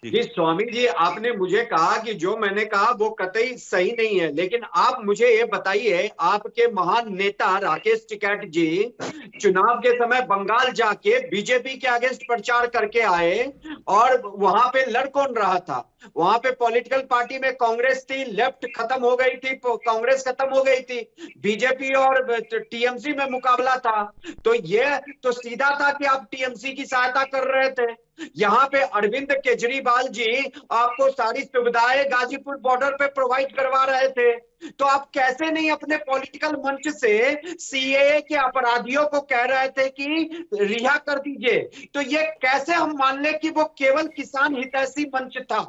जी स्वामी जी, आपने मुझे कहा कि जो मैंने कहा वो कतई सही नहीं है, लेकिन आप मुझे ये बताइए, आपके महान नेता राकेश टिकैत जी चुनाव के समय बंगाल जाके बीजेपी के अगेंस्ट प्रचार करके आए और वहां पे लड़ कौन रहा था? वहां पे पॉलिटिकल पार्टी में कांग्रेस थी, लेफ्ट खत्म हो गई थी, कांग्रेस खत्म हो गई थी, बीजेपी और टीएमसी में मुकाबला था। तो ये तो सीधा था कि आप टीएमसी की सहायता कर रहे थे। यहाँ पे अरविंद केजरीवाल जी आपको सारी सुविधाएं गाजीपुर बॉर्डर पे प्रोवाइड करवा रहे थे, तो आप कैसे नहीं अपने पॉलिटिकल मंच से सीएए के अपराधियों को कह रहे थे कि रिहा कर दीजिए? तो ये कैसे हम मान ले कि वो केवल किसान हितैषी मंच था?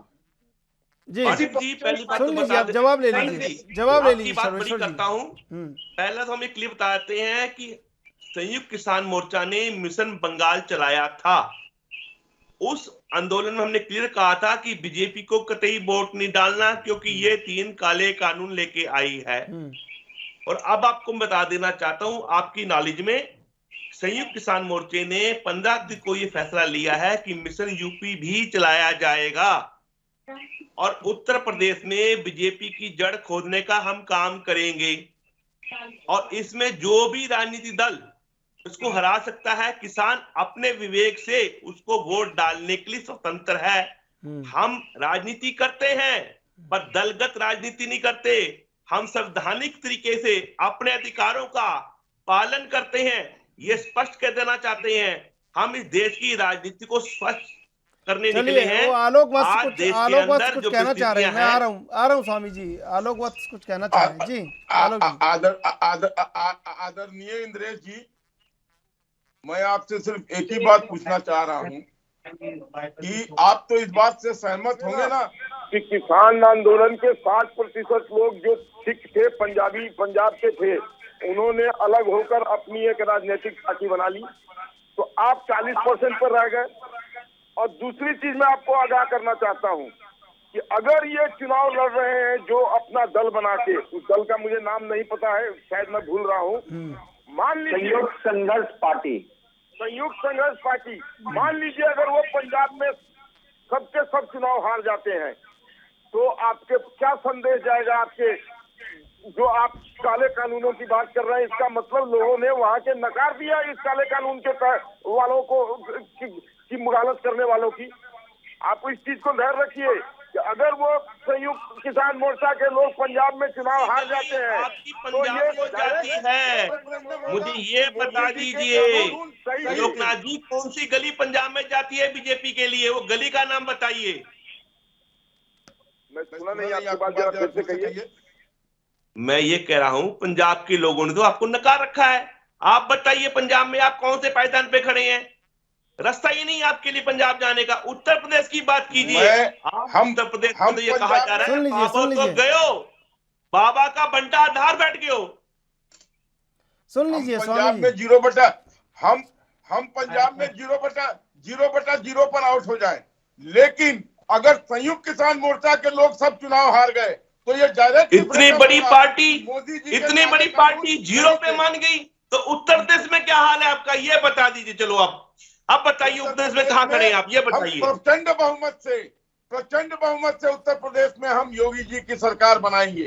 जी पहली बात तो बता दें, जवाब ले लीजिए, जवाब ले लीजिए। बात बड़ी करता हूं, पहला तो हम एक क्लिप बताते हैं कि संयुक्त किसान मोर्चा ने मिशन बंगाल चलाया था उस आंदोलन में हमने क्लियर कहा था कि बीजेपी को कतई वोट नहीं डालना, क्योंकि ये 3 काले कानून लेके आई है। और अब आपको बता देना चाहता हूं, आपकी नॉलेज में, संयुक्त किसान मोर्चे ने 15 अक्टूबर को ये फैसला लिया है कि मिशन यूपी भी चलाया जाएगा और उत्तर प्रदेश में बीजेपी की जड़ खोदने का हम काम करेंगे। और इसमें जो भी राजनीतिक दल उसको हरा सकता है, किसान अपने विवेक से उसको वोट डालने के लिए स्वतंत्र है। हम राजनीति करते हैं पर दलगत राजनीति नहीं करते। हम संवैधानिक तरीके से अपने अधिकारों का पालन करते हैं, ये स्पष्ट कर देना चाहते हैं। हम इस देश की राजनीति को स्पष्ट करने निकले हैं। आलोक वत्स कुछ कहना चाह रहे हैं। मैं आ रहा हूँ स्वामी जी। आलोक वत्स कुछ कहना चाह रहे हैं जी। आलोक जी। आदरणीय इंद्रेश जी, मैं आपसे सिर्फ एक ही बात पूछना चाह रहा हूँ कि आप तो इस बात से सहमत होंगे ना कि किसान आंदोलन के 60% लोग जो सिख थे, पंजाब के थे, उन्होंने अलग होकर अपनी एक राजनीतिक पार्टी बना ली, तो आप 40% पर रह गए। और दूसरी चीज मैं आपको आगाह करना चाहता हूँ कि अगर ये चुनाव लड़ रहे हैं जो अपना दल बना के, उस दल का मुझे नाम नहीं पता है, शायद मैं भूल रहा हूँ, मान लीजिए संयुक्त संघर्ष पार्टी, मान लीजिए अगर वो पंजाब में सबके सब चुनाव हार जाते हैं, तो आपके क्या संदेश जाएगा? आपके जो आप काले कानूनों की बात कर रहे हैं, इसका मतलब लोगों ने वहां के नकार दिया इस काले कानून के वालों को की मुगालत करने वालों की। आप इस चीज को ध्यान रखिए कि अगर वो संयुक्त किसान मोर्चा के लोग पंजाब में चुनाव हार जाते हैं तो ये जाती है। मुझे ये बता दीजिए लोकनाथ जी, कौन सी गली पंजाब में जाती है बीजेपी के लिए? वो गली का नाम बताइए। मैं सुना नहीं आपकी बात, जरा फिर से कहिए। मैं ये कह रहा हूं, पंजाब के लोगों ने तो आपको नकार रखा है। आप बताइए पंजाब में आप कौन से पायदान पे खड़े हैं? रास्ता ही नहीं आपके लिए पंजाब जाने का। उत्तर प्रदेश की बात कीजिए। हम उत्तर प्रदेश में तो ये कहा जा रहा है बाबा तो गयो, बाबा का बंटा आधार बैठ गयो। सुन लीजिए, पंजाब में 0/, हम पंजाब में 0/0 पर आउट हो जाए, लेकिन अगर संयुक्त किसान मोर्चा के लोग सब चुनाव हार गए तो ये डायरेक्ट इतनी बड़ी पार्टी 0 पे मान गई, तो उत्तर प्रदेश में क्या हाल है आपका? ये बता दीजिए। चलो अब बताइए उत्तर प्रदेश में कहां खड़े हैं आप, ये बताइए। प्रचंड बहुमत से उत्तर प्रदेश में हम योगी जी की सरकार बनाएंगे।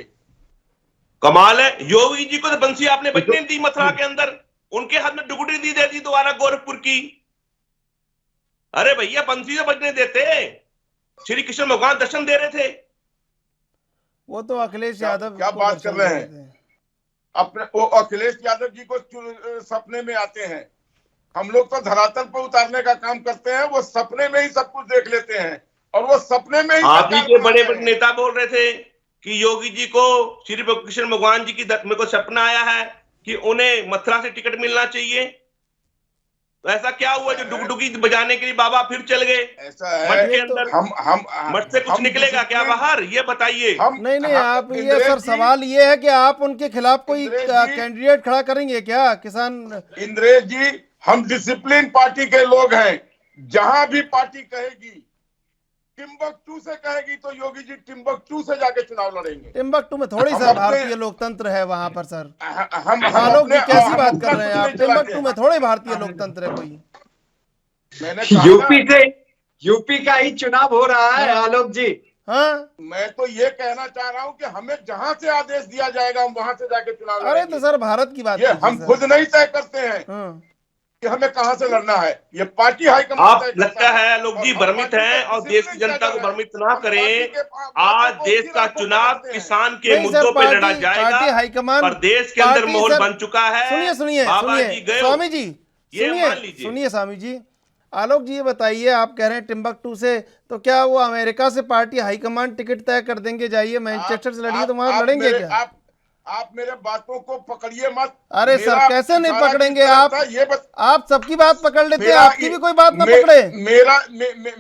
कमाल है, योगी जी को तो बंसी आपने बचने दी मथुरा के अंदर, उनके हाथ में डुगुटी दी देती दोबारा गोरखपुर की। अरे भैया, बंसी से बचने देते, श्री कृष्ण भगवान दर्शन दे रहे थे। वो तो अखिलेश यादव क्या बात कर रहे हैं? अपने वो अखिलेश यादव जी को सपने में आते हैं। हम लोग तो धरातल पर उतारने का काम करते हैं, वो सपने में ही सब कुछ देख लेते हैं और वो सपने में ही। आप ही के बड़े बड़े नेता बोल रहे थे कि योगी जी को, श्री कृष्ण भगवान जी की मेरे को सपना आया है कि उन्हें मथुरा से टिकट मिलना चाहिए। तो ऐसा क्या हुआ जो डुगडुगी बजाने के लिए बाबा फिर चल गए? ऐसा है मठ के अंदर मठ से कुछ निकलेगा क्या बाहर? ये बताइए। नहीं, आप ये सर सवाल ये है कि आप उनके खिलाफ कोई कैंडिडेट खड़ा करेंगे क्या? किसान इंद्रेश जी, हम डिसिप्लिन पार्टी के लोग हैं। जहां भी पार्टी कहेगी, टिम्बकटू से कहेगी, तो योगी जी टिम्बकटू से जाके चुनाव लड़ेंगे। टिम्बकटू में थोड़ी सा भारतीय लोकतंत्र है वहां पर सर। आलोक जी कैसी बात कर रहे हैं आप? टिम्बकटू में थोड़े भारतीय लोकतंत्र है कोई। यूपी का ही चुनाव हो रहा है आलोक जी। हाँ, मैं तो ये कहना चाह रहा हूँ कि हमें जहां से आदेश दिया जाएगा हम वहां से जाके चुनाव लड़ेंगे। अरे तो सर भारत की बात ये हम खुद नहीं तय करते हैं कि हमें कहां से लड़ना है, ये पार्टी हाईकमान। आप लगता है लोग जी भ्रमित हैं और देश की जनता को भ्रमित ना करें। आज देश का चुनाव किसान के मुद्दों पे लड़ा जाएगा, पर देश के अंदर माहौल बन चुका है। सुनिए स्वामी जी, सुनिए स्वामी जी। आलोक जी ये बताइए, आप कह रहे हैं टिम्बकटू से, तो क्या वो अमेरिका से पार्टी हाईकमान टिकट तय कर देंगे, जाइए मैनचेस्टर से लड़िए, तो वहां लड़ेंगे क्या? आप मेरे बातों को पकड़िए मत। अरे सर कैसे नहीं पकड़ेंगे आप सबकी बात पकड़ लेते हैं, आपकी भी कोई बात ना पकड़े।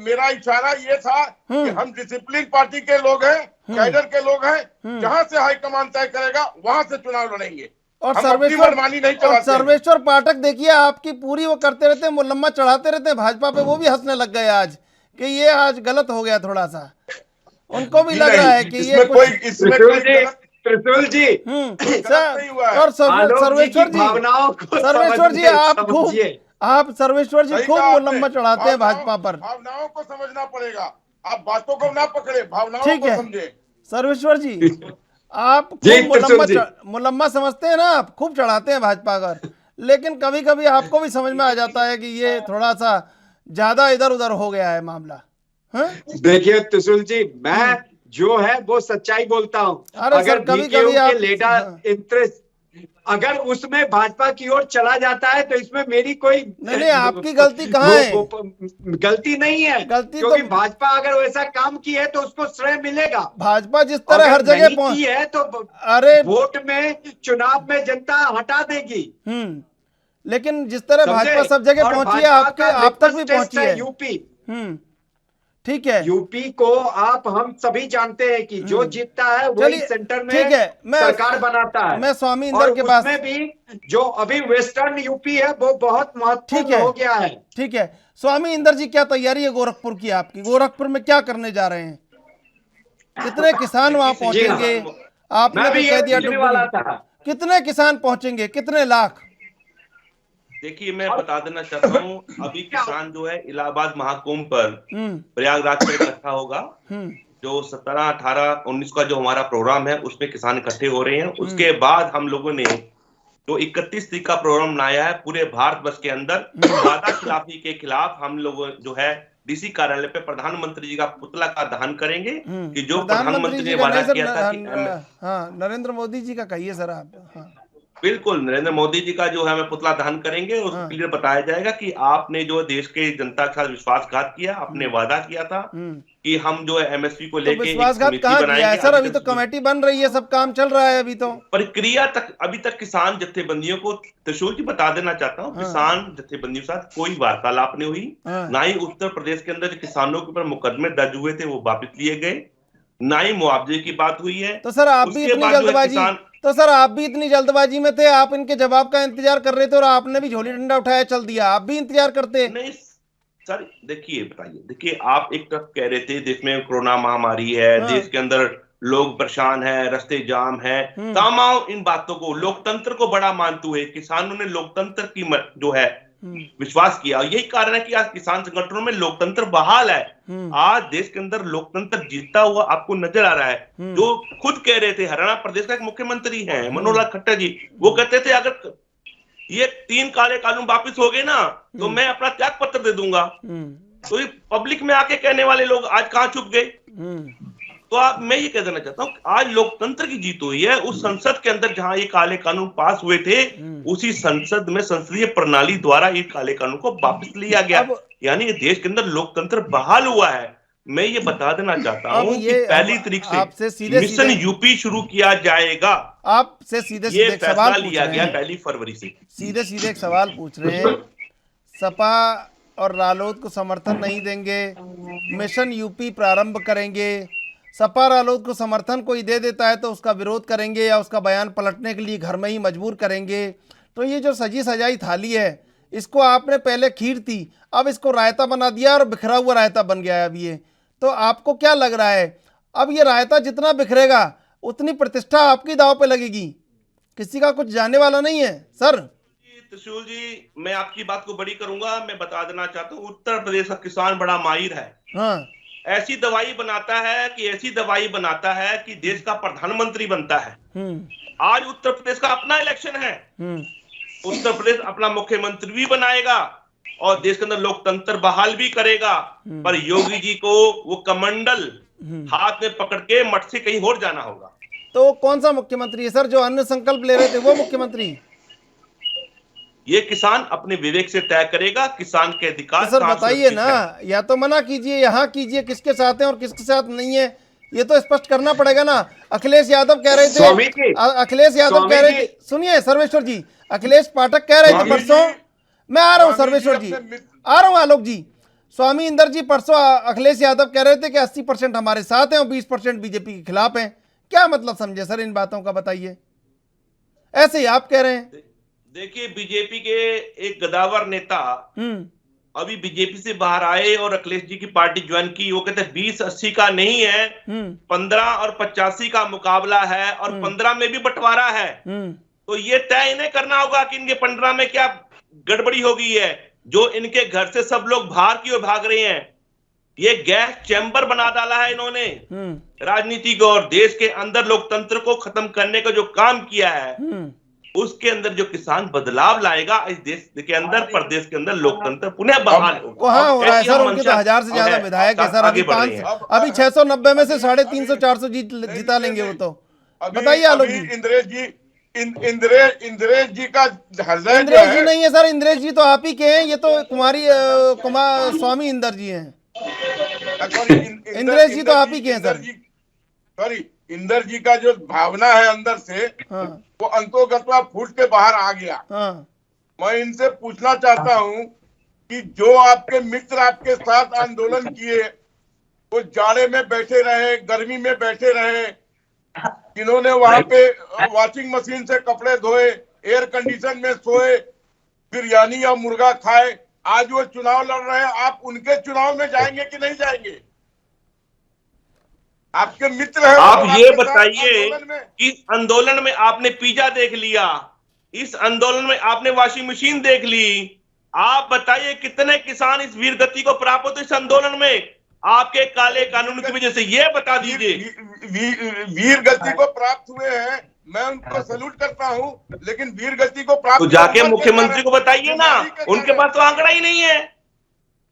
मेरा इशारा ये था कि हम डिसिप्लिन पार्टी के लोग हैं, कैडर के लोग हैं। जहां से हाईकमान तय करेगा वहां से चुनाव लड़ेंगे। और सर्वेश्वर पाठक देखिए आपकी पूरी वो करते रहते हैं, मुलम्मा चढ़ाते रहते हैं भाजपा पे, वो भी हंसने लग गए आज कि ये आज गलत हो गया थोड़ा सा, उनको भी लग रहा है कि ये इसमें कोई गलत त्रिशूल जी सर, नहीं हुआ है। और आलोक सर्वेश्वर जी, भावनाओं को सर्वेश्वर जी समझिए। आप सर्वेश्वर जी सही खूब कहा आपने। मुलम्मा चढ़ाते हैं भाजपा पर। भावनाओं को समझना पड़ेगा, आप बातों को ना पकड़े, भावनाओं ठीक को है समझे। सर्वेश्वर जी, आप जी, खूब त्रिशूल जी। मुलम्मा समझते हैं ना, आप खूब चढ़ाते हैं भाजपा पर, लेकिन कभी कभी आपको भी समझ में आ जाता है कि ये थोड़ा सा ज्यादा इधर उधर हो गया है मामला। हाँ? देखिए त्रिशूल जी, मैं जो है वो सच्चाई बोलता हूँ। अरे अगर सर, कभी BKU कभी के आप लीडर इंटरेस्ट अगर उसमें भाजपा की ओर चला जाता है तो इसमें मेरी कोई नहीं, आपकी गलती कहाँ है? गलती नहीं है, गलती क्योंकि तो भाजपा अगर वैसा काम की है तो उसको श्रेय मिलेगा। भाजपा जिस तरह हर अगर जगह नहीं की है तो अरे वोट में, चुनाव में जनता हटा देगी। लेकिन जिस तरह भाजपा सब जगह और पहुंची है, आपके आप तक भी litmus test पहुंची है यूपी। ठीक है, यूपी को आप हम सभी जानते हैं कि जो जीतता है वही चलिए, सेंटर में ठीक है, सरकार बनाता है। मैं स्वामी और इंदर के पास, उसमें भी जो अभी वेस्टर्न यूपी है वो बहुत महत्वपूर्ण हो गया है। ठीक है, स्वामी इंदर जी, क्या तैयारी है गोरखपुर की आपकी? गोरखपुर में क्या करने जा रहे हैं? कितने किसान वहां पहुंचेंगे? आपने भी कह दिया वाला था। कितने किसान पहुंचेंगे, कितने लाख? देखिए, मैं बता देना चाहता हूँ, अभी किसान जो है इलाहाबाद महाकुंभ पर प्रयागराज में इकट्ठा होगा। जो 17, 18, 19 का जो हमारा प्रोग्राम है उसमें किसान इकट्ठे हो रहे हैं। उसके बाद हम लोगों ने जो 31 तारीख का प्रोग्राम बनाया है पूरे भारतवर्ष के अंदर, वादा खिलाफी के खिलाफ हम लोग जो है डीसी कार्यालय पे प्रधानमंत्री जी का पुतला का दहन करेंगे कि जो प्रधानमंत्री ने वादा किया था कि नरेंद्र मोदी जी का कहिए सर आप। बिल्कुल, नरेंद्र मोदी जी का जो है हमें पुतला दहन करेंगे। उसके लिए बताया जाएगा कि आपने जो देश के जनता के साथ विश्वासघात किया, आपने वादा किया था कि हम जो है एमएसपी को लेके विश्वासघात कहाँ किया है सर? अभी तो कमेटी बन रही है, सब काम चल रहा है, अभी तो प्रक्रिया तक अभी तक किसान जत्थेबंदियों को, त्रिशूल जी बता देना चाहता हूँ, किसान जत्थेबंदियों के साथ कोई वार्तालाप नहीं हुई। ना ही उत्तर प्रदेश के अंदर किसानों के ऊपर मुकदमे दर्ज हुए थे वो वापस लिए गए, ना ही मुआवजे की बात हुई है। तो सर आप भी इतनी जल्दबाजी में थे, आप इनके जवाब का इंतजार कर रहे थे और आपने भी झोली डंडा उठाया चल दिया। आप भी इंतजार करते? नहीं सर, देखिए आप एक तरफ कह रहे थे देश में कोरोना महामारी है, देश के अंदर लोग परेशान है, रास्ते जाम है, तमाम इन बातों को लोकतंत्र को बड़ा मानते हुए किसानों ने लोकतंत्र की जो है विश्वास किया। यही कारण है कि आज किसान संगठनों में लोकतंत्र बहाल है। आज देश के अंदर लोकतंत्र जीतता हुआ आपको नजर आ रहा है। जो खुद कह रहे थे, हरियाणा प्रदेश का एक मुख्यमंत्री है मनोहर लाल खट्टर जी, वो कहते थे अगर ये 3 काले कानून वापिस हो गए ना तो मैं अपना त्याग पत्र दे दूंगा। तो ये पब्लिक में आके कहने वाले लोग आज कहां छुप गए? तो मैं ये कह देना चाहता हूँ, आज लोकतंत्र की जीत हुई है। उस संसद के अंदर जहां ये काले कानून पास हुए थे, उसी संसद में संसदीय प्रणाली द्वारा ये काले कानून को वापस लिया गया, यानी देश के अंदर लोकतंत्र बहाल हुआ है। मैं ये बता देना चाहता हूँ कि 1 तारीख से मिशन यूपी शुरू किया जाएगा। आपसे सीधे एक सवाल लिया गया 1 फरवरी से। सीधे एक सवाल पूछ रहे हैं, सपा और रालोद को समर्थन नहीं देंगे, मिशन यूपी प्रारंभ करेंगे, सपा रालोद को समर्थन कोई दे देता है तो उसका विरोध करेंगे या उसका बयान पलटने के लिए घर में ही मजबूर करेंगे। तो ये जो सजी सजाई थाली है, इसको आपने पहले खीर थी, अब इसको रायता बना दिया और बिखरा हुआ रायता बन गया है अब ये। तो आपको क्या लग रहा है, अब ये रायता जितना बिखरेगा उतनी प्रतिष्ठा आपकी दांव पे लगेगी? किसी का कुछ जाने वाला नहीं है सर। त्रिशूल जी, मैं आपकी बात को बड़ी करूंगा। मैं बता देना चाहता हूँ, उत्तर प्रदेश का किसान बड़ा माहिर है। ऐसी दवाई बनाता है कि देश का प्रधानमंत्री बनता है। आज उत्तर प्रदेश का अपना इलेक्शन है, उत्तर प्रदेश अपना मुख्यमंत्री भी बनाएगा और देश के अंदर लोकतंत्र बहाल भी करेगा। पर योगी जी को वो कमंडल हाथ में पकड़ के मठ से कहीं और जाना होगा। तो कौन सा मुख्यमंत्री है सर जो अन्य संकल्प ले रहे थे, वो मुख्यमंत्री? ये किसान अपने विवेक से तय करेगा, किसान के अधिकार। तो सर बताइए ना, या तो मना कीजिए, यहाँ कीजिए किसके साथ है और किसके साथ नहीं है, ये तो स्पष्ट करना पड़ेगा ना। अखिलेश यादव कह रहे थे, सुनिए सर्वेश्वर जी, अखिलेश पाठक कह रहे थे परसों, मैं आ रहा हूँ सर्वेश्वर जी, आ रहा हूँ आलोक जी, स्वामी इंदर जी परसों अखिलेश यादव कह रहे थे कि 80% हमारे साथ हैं और 20% बीजेपी के खिलाफ हैं। क्या मतलब समझे सर इन बातों का, बताइए। ऐसे ही आप कह रहे हैं। देखिए, बीजेपी के एक गदावर नेता अभी बीजेपी से बाहर आए और अखिलेश जी की पार्टी ज्वाइन की, वो कहते हैं 20-80 का नहीं है, 15 और 85 का मुकाबला है और 15 में भी बंटवारा है। तो ये तय इन्हें करना होगा कि इनके 15 में क्या गड़बड़ी हो गई है, जो इनके घर से सब लोग बाहर की ओर भाग रहे हैं। ये गैस चैम्बर बना डाला है इन्होंने राजनीति को, और देश के अंदर लोकतंत्र को खत्म करने का जो काम किया है, उसके अंदर जो किसान बदलाव लाएगा, इस देश के अंदर, प्रदेश के अंदर लोकतंत्र पुनः बहाल होगा। वहाँ हो रहा है सर, उनके तो 1000 से ज्यादा विधायक है सर, अभी 690 में से 350-400 जिता लेंगे वो तो। बताइए आलोक जी। इंद्रेश जी का हृदय इंद्रेश जी नहीं है सर, इंद्रेश जी तो आप ही के हैं, ये तो कुमार स्वामी इंदर जी हैं। इंद्रेश जी तो आप ही के हैं सर। सॉरी, इंदर जी का जो भावना है अंदर से, वो अंतोगत्वा फूट के बाहर आ गया। मैं इनसे पूछना चाहता हूं कि जो आपके मित्र आपके साथ आंदोलन किए, वो जाड़े में बैठे रहे, गर्मी में बैठे रहे, जिन्होंने वहां पे वॉशिंग मशीन से कपड़े धोए, एयर कंडीशन में सोए, बिरयानी या मुर्गा खाए, आज वो चुनाव लड़ रहे हैं, आप उनके चुनाव में जाएंगे कि नहीं जाएंगे? आपके मित्र हैं। आप ये बताइए कि इस आंदोलन में आपने पिज्जा देख लिया, इस आंदोलन में आपने वॉशिंग मशीन देख ली, आप बताइए कितने किसान इस वीर गति को प्राप्त होते इस आंदोलन में आपके काले कानून की वजह से? ये बता दीजिए। वीर गति को प्राप्त हुए हैं, मैं उनको सैल्यूट करता हूं, लेकिन वीर गति को प्राप्त तो जाके मुख्यमंत्री को बताइए ना, उनके पास तो आंकड़ा ही नहीं है।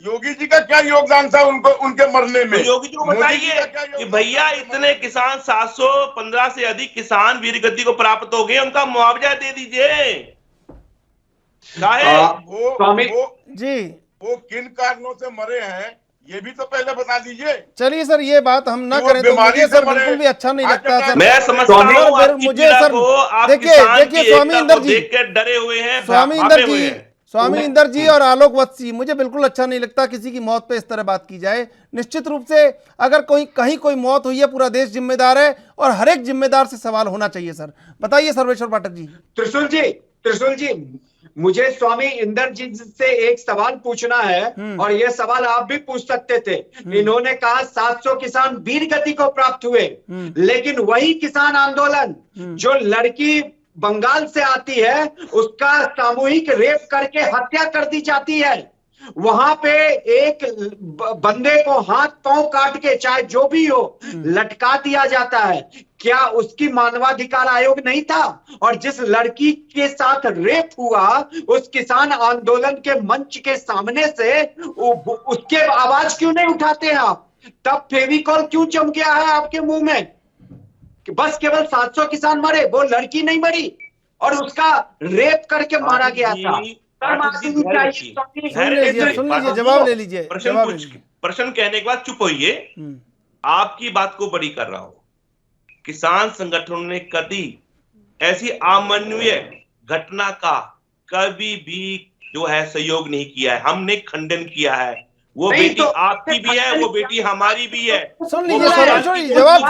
योगी जी का क्या योगदान था उनके मरने में? तो योगी जी को बताइए कि भैया इतने किसान, 715 से अधिक किसान वीर गति को प्राप्त हो गए, उनका मुआवजा दे दीजिए। वो किन कारणों से मरे हैं, ये भी तो पहले बता दीजिए। चलिए सर, ये बात हम ना करें तो मुझे सर बिल्कुल भी अच्छा नहीं लगता सर। मैं समझता हूं मुझे सर, देखिए स्वामी इंदर जी डरे हुए हैं, स्वामी इंदर जी और आलोक वत्सी, मुझे बिल्कुल अच्छा नहीं लगता किसी की मौत पे इस तरह बात की जाए। निश्चित रूप से अगर कहीं कोई मौत हुई है, पूरा देश जिम्मेदार है और हर एक जिम्मेदार से सवाल होना चाहिए सर। बताइए सर्वेश्वर पाठक जी। त्रिशूल जी, मुझे स्वामी इंदर जी से एक सवाल पूछना है, और यह सवाल आप भी पूछ सकते थे। इन्होंने कहा 700 किसान वीर गति को प्राप्त हुए, लेकिन वही किसान आंदोलन जो लड़की बंगाल से आती है, उसका सामूहिक रेप करके हत्या कर दी जाती है, वहां पे एक बंदे को हाथ पांव काट के, चाहे जो भी हो, लटका दिया जाता है। क्या उसकी मानवाधिकार आयोग नहीं था? और जिस लड़की के साथ रेप हुआ, उस किसान आंदोलन के मंच के सामने से उसके आवाज क्यों नहीं उठाते हैं आप? तब फेविकॉल क्यों जम गया है आपके मुंह में? बस केवल 700 किसान मरे, वो लड़की नहीं मरी, और उसका रेप करके मारा गया था। जवाब ले लीजिए। प्रश्न कहने के बाद चुप होइए। आपकी बात को बड़ी कर रहा हूं। किसान संगठनों ने कभी ऐसी अमानवीय घटना का कभी भी जो है सहयोग नहीं किया है, हमने खंडन किया है। वो बेटी तो आपकी भी है, वो बेटी हमारी भी है। सुन लीजिए सर्वेश्वर जी जवाब,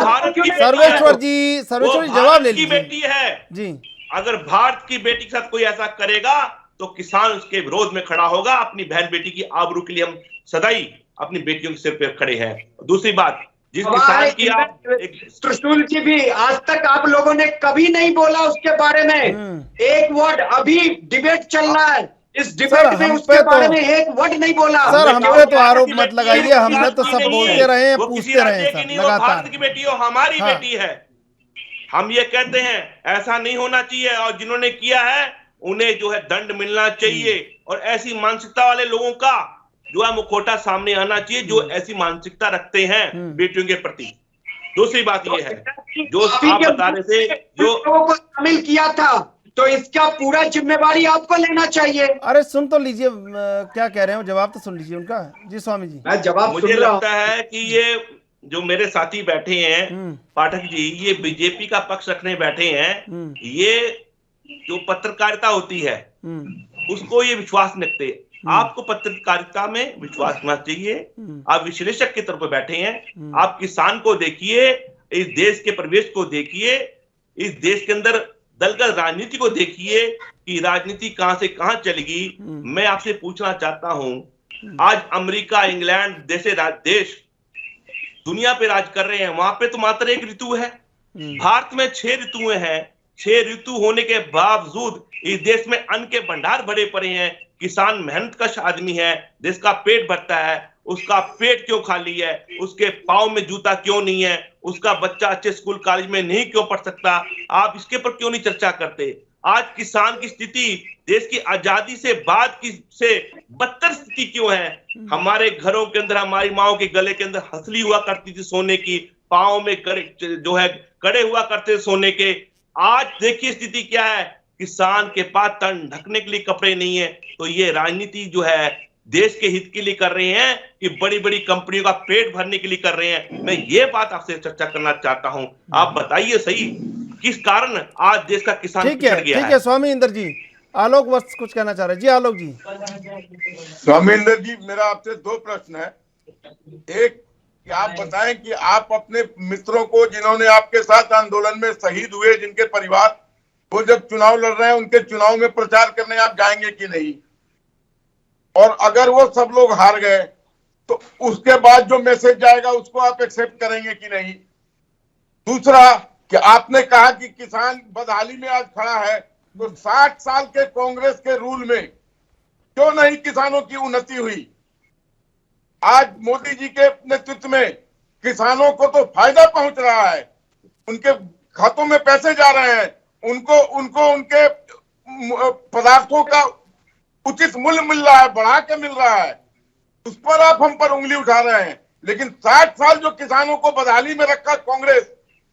सर्वेश्वर जी जवाब ले लीजिए। बेटी है जी, अगर भारत की बेटी के साथ कोई ऐसा करेगा तो किसान उसके विरोध में खड़ा होगा। अपनी बहन बेटी की आबरू के लिए हम सदाई अपनी बेटियों के सिर पे खड़े हैं। दूसरी बात, जिस किसान की आप त्रिशूल जी भी आज तक आप लोगों ने कभी नहीं बोला उसके बारे में एक वर्ड। अभी डिबेट चल रहा है, इस डिबेट में उसके बारे में एक वर्ड नहीं बोला। सर हम पे तो आरोप मत लगाइए, हमने तो सब बोलते रहे हैं, पूछते रहे हैं सर लगातार। भारत की बेटी हो, हमारी बेटी है। हम ये कहते हैं ऐसा नहीं होना चाहिए, और जिन्होंने किया है उन्हें जो है दंड मिलना चाहिए, और ऐसी मानसिकता वाले लोगों का जो है मुखौटा सामने आना चाहिए जो ऐसी मानसिकता रखते हैं बेटियों के प्रति। दूसरी बात ये है, जो आप बता रहे थे, जो को शामिल किया था, तो इसका पूरा जिम्मेवारी आपको लेना चाहिए। अरे सुन तो लीजिए क्या कह रहे हो, जवाब तो सुन लीजिए उनका। जी स्वामी जी। मैं जवाब मुझे लगता है कि ये जो मेरे साथी बैठे हैं पाठक जी, ये बीजेपी का पक्ष रखने बैठे हैं। ये जो पत्रकारिता होती है उसको ये विश्वास नहीं रखते। आपको पत्रकारिता में विश्वास होना चाहिए। आप विश्लेषक के तौर पर बैठे हैं, आप किसान को देखिए, इस देश के परिवेश को देखिए, इस देश के अंदर दलगत राजनीति को देखिए कि राजनीति कहां से कहां चलेगी। मैं आपसे पूछना चाहता हूं आज अमेरिका, इंग्लैंड जैसे देश दुनिया पे राज कर रहे हैं, वहां पे तो मात्र एक ऋतु है। भारत में 6 ऋतुएं हैं। 6 ऋतु होने के बावजूद इस देश में अन्न के भंडार भरे पड़े हैं। किसान मेहनतकश आदमी है, देश का पेट भरता है, उसका पेट क्यों खाली है, उसके पाँव में जूता क्यों नहीं है, उसका बच्चा अच्छे स्कूल कॉलेज में नहीं क्यों पढ़ सकता, आप इसके पर क्यों नहीं चर्चा करते? आज किसान की स्थिति देश की आजादी से बाद की से बदतर स्थिति क्यों है? हमारे घरों के अंदर हमारी माओ के गले के अंदर हंसली हुआ करती थी सोने की, पाँव में जो है कड़े हुआ करते सोने के। आज देखिए स्थिति क्या है, किसान के पास तन ढकने के लिए कपड़े नहीं है। तो ये राजनीति जो है देश के हित के लिए कर रहे हैं कि बड़ी बड़ी कंपनियों का पेट भरने के लिए कर रहे हैं? मैं ये बात आपसे चर्चा करना चाहता हूं, आप बताइए सही किस कारण आज देश का किसान पिछड़ गया है? ठीक है स्वामी इंद्र जी, आलोक वत्स कुछ कहना चाह रहे हैं। जी आलोक जी। स्वामी इंद्र जी, मेरा आपसे 2 प्रश्न है। एक कि आप बताएं कि आप अपने मित्रों को जिन्होंने आपके साथ आंदोलन में शहीद हुए, जिनके परिवार वो जब चुनाव लड़ रहे हैं, उनके चुनाव में प्रचार करने आप जाएंगे कि नहीं? और अगर वो सब लोग हार गए तो उसके बाद जो मैसेज जाएगा उसको आप एक्सेप्ट करेंगे कि नहीं? दूसरा कि आपने कहा कि किसान बदहाली में आज खड़ा है, तो 60 साल के कांग्रेस के रूल में क्यों नहीं किसानों की उन्नति हुई? आज मोदी जी के नेतृत्व में किसानों को तो फायदा पहुंच रहा है, उनके खातों में पैसे जा रहे हैं, उनको उनके पदार्थों का उचित मूल्य मिल रहा है, बढ़ा के मिल रहा है। उस पर आप हम पर उंगली उठा रहे हैं। लेकिन 60 साल जो किसानों को बदहाली में रखा कांग्रेस,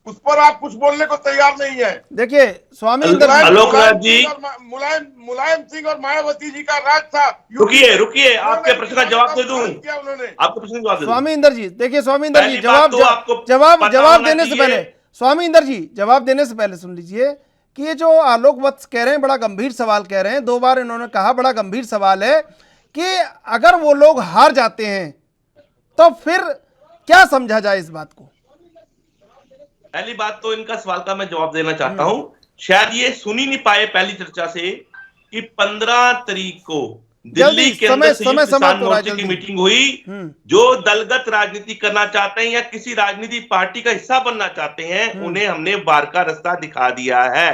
उस पर आप कुछ बोलने को तैयार नहीं है। देखिए स्वामी इंद्र आलोकनाथ जी, मुलायम सिंह और मायावती जी का राज था। रुकिए आपके प्रश्न का जवाब दे दूं, आपके प्रश्न का जवाब दे दूं। स्वामी इंद्र जी देखिए, स्वामी इंद्र जी जवाब देने से पहले, स्वामी इंद्र जी जवाब देने से पहले सुन लीजिए कि ये जो आलोक वत्स कह रहे हैं बड़ा गंभीर सवाल कह रहे हैं, 2 बार इन्होंने कहा बड़ा गंभीर सवाल है कि अगर वो लोग हार जाते हैं तो फिर क्या समझा जाए इस बात को? पहली बात तो इनका सवाल का मैं जवाब देना चाहता हूं। शायद ये सुन ही नहीं पाए पहली चर्चा से कि 15 तारीख को दिल्ली के अंदर संयुक्त किसान मोर्चे की मीटिंग हुई। जो दलगत राजनीति करना चाहते हैं या किसी राजनीतिक पार्टी का हिस्सा बनना चाहते हैं, उन्हें हमने बाहर का रास्ता दिखा दिया है।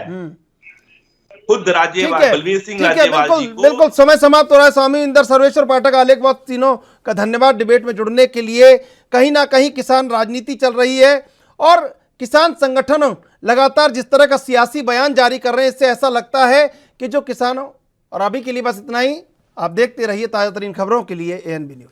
खुद राज्यपाल बलवीर सिंह राज्यपाल जी को। बिल्कुल समय समाप्त हो रहा है। स्वामी इंद्र, सर्वेश्वर पाठक, आलोक वत्स तीनों का धन्यवाद डिबेट में जुड़ने के लिए। कहीं ना कहीं किसान राजनीति चल रही है और किसान संगठन लगातार जिस तरह का सियासी बयान जारी कर रहे हैं, इससे ऐसा लगता है कि जो किसानों, और अभी के लिए बस इतना ही। आप देखते रहिए ताजा तरीन खबरों के लिए ANB न्यूज।